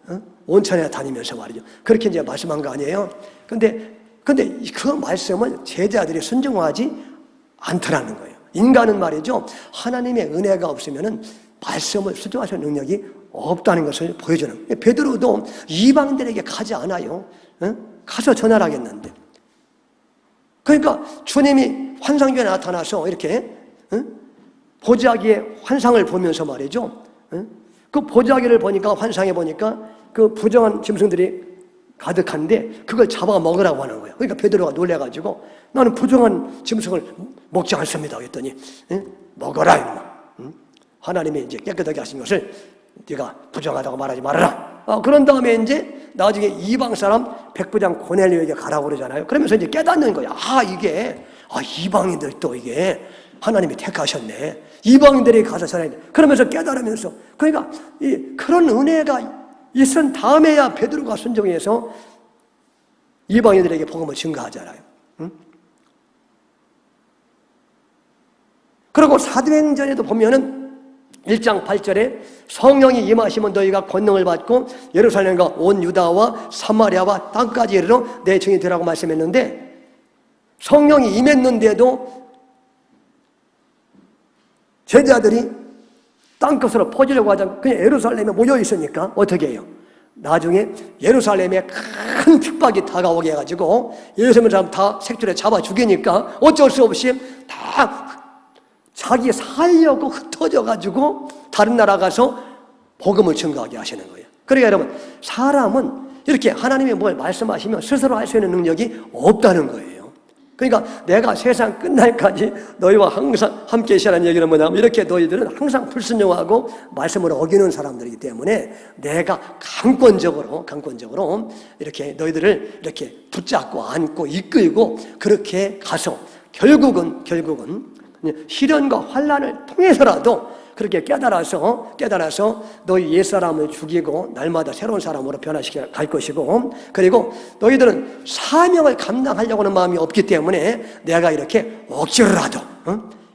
온 천하에 다니면서 말이죠. 그렇게 이제 말씀한 거 아니에요? 근데 그 말씀을 제자들이 순종하지 않더라는 거예요. 인간은 말이죠. 하나님의 은혜가 없으면은 말씀을 순종하실 능력이 없다는 것을 보여주는. 베드로도 이방인들에게 가지 않아요. 가서 전하라 하겠는데. 그러니까 주님이 환상중에 나타나서 이렇게 보자기의 환상을 보면서 말이죠. 그 보자기를 보니까 환상에 보니까 그 부정한 짐승들이 가득한데 그걸 잡아 먹으라고 하는 거예요. 그러니까 베드로가 놀래가지고 나는 부정한 짐승을 먹지 않습니다. 그랬더니 먹어라 임마. 하나님이 이제 깨끗하게 하신 것을 네가 부정하다고 말하지 말아라. 그런 다음에 이제 나중에 이방 사람 백부장 고넬료에게 가라고 그러잖아요. 그러면서 이제 깨닫는 거야. 이게 이방인들 또 이게 하나님이 택하셨네. 이방인들이 가서 전해야 돼. 그러면서 깨달으면서 그러니까 그런 은혜가 있은 다음에야 베드로가 순종해서 이방인들에게 복음을 증거하잖아요. 그리고 사도행전에도 보면은 1장 8절에 성령이 임하시면 너희가 권능을 받고 예루살렘과 온 유다와 사마리아와 땅까지 이르러 내 증인이 되라고 말씀했는데 성령이 임했는데도 제자들이 땅끝으로 퍼지려고 하지 않고 그냥 예루살렘에 모여 있으니까 어떻게 해요? 나중에 예루살렘에 큰 핍박이 다가오게 해가지고 예루살렘 사람 다 색줄에 잡아 죽이니까 어쩔 수 없이 다 자기 살려고 흩어져가지고 다른 나라 가서 복음을 증거하게 하시는 거예요. 그러니까 여러분, 사람은 이렇게 하나님이 뭘 말씀하시면 스스로 할 수 있는 능력이 없다는 거예요. 그러니까 내가 세상 끝날까지 너희와 항상 함께 있으라는 얘기는 뭐냐면, 이렇게 너희들은 항상 불순종하고 말씀을 어기는 사람들이기 때문에 내가 강권적으로 이렇게 너희들을 이렇게 붙잡고 안고 이끌고 그렇게 가서 결국은 시련과 환난을 통해서라도 그렇게 깨달아서 너희 옛사람을 죽이고 날마다 새로운 사람으로 변화시켜 갈 것이고, 그리고 너희들은 사명을 감당하려고 하는 마음이 없기 때문에 내가 이렇게 억지로라도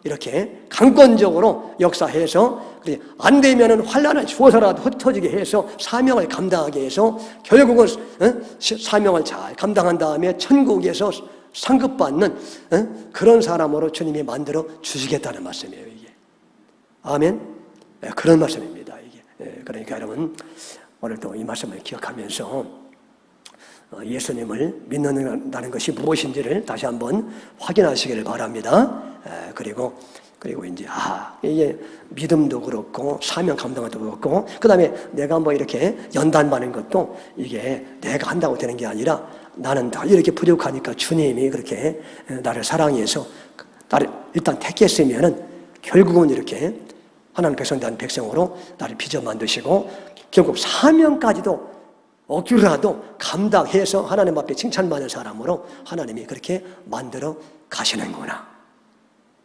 이렇게 강권적으로 역사해서 안 되면은 환난을 주어서라도 흩어지게 해서 사명을 감당하게 해서 결국은 사명을 잘 감당한 다음에 천국에서 상급받는 그런 사람으로 주님이 만들어 주시겠다는 말씀이에요. 이게 아멘. 그런 말씀입니다. 이게 그러니까 여러분, 오늘도 이 말씀을 기억하면서 예수님을 믿는다는 것이 무엇인지를 다시 한번 확인하시기를 바랍니다. 그리고 이제 이게 믿음도 그렇고 사명 감당도 그렇고, 그 다음에 내가 뭐 이렇게 연단받는 것도 이게 내가 한다고 되는 게 아니라 나는 다 이렇게 부족하니까 주님이 그렇게 나를 사랑해서 나를 일단 택했으면은 결국은 이렇게 하나님 백성된 백성으로 나를 빚어 만드시고 결국 사명까지도 억지로라도 감당해서 하나님 앞에 칭찬받는 사람으로 하나님이 그렇게 만들어 가시는구나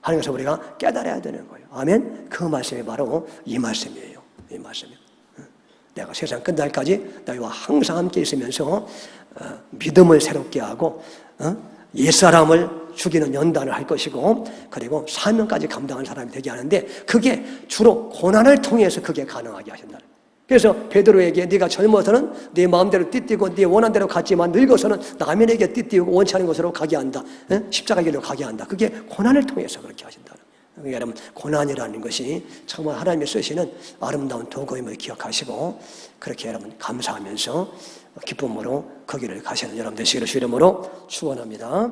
하는 것을 우리가 깨달아야 되는 거예요. 아멘. 그 말씀이 바로 이 말씀이에요. 이 말씀이에요. 내가 세상 끝날까지 너희와 항상 함께 있으면서 믿음을 새롭게 하고 옛사람을 죽이는 연단을 할 것이고, 그리고 사명까지 감당하는 사람이 되게 하는데, 그게 주로 고난을 통해서 그게 가능하게 하신다. 그래서 베드로에게 네가 젊어서는 네 마음대로 띠띠고 네 원한 대로 갔지만 늙어서는 남에게 띠띠고 원치 않은 곳으로 가게 한다. 십자가 길로 가게 한다. 그게 고난을 통해서 그렇게 하신다. 그러니까 여러분, 고난이라는 것이 정말 하나님이 쓰시는 아름다운 도구임을 기억하시고 그렇게 여러분 감사하면서 기쁨으로 거기를 가시는 여러분 되시기를 주의 이름으로 축원합니다.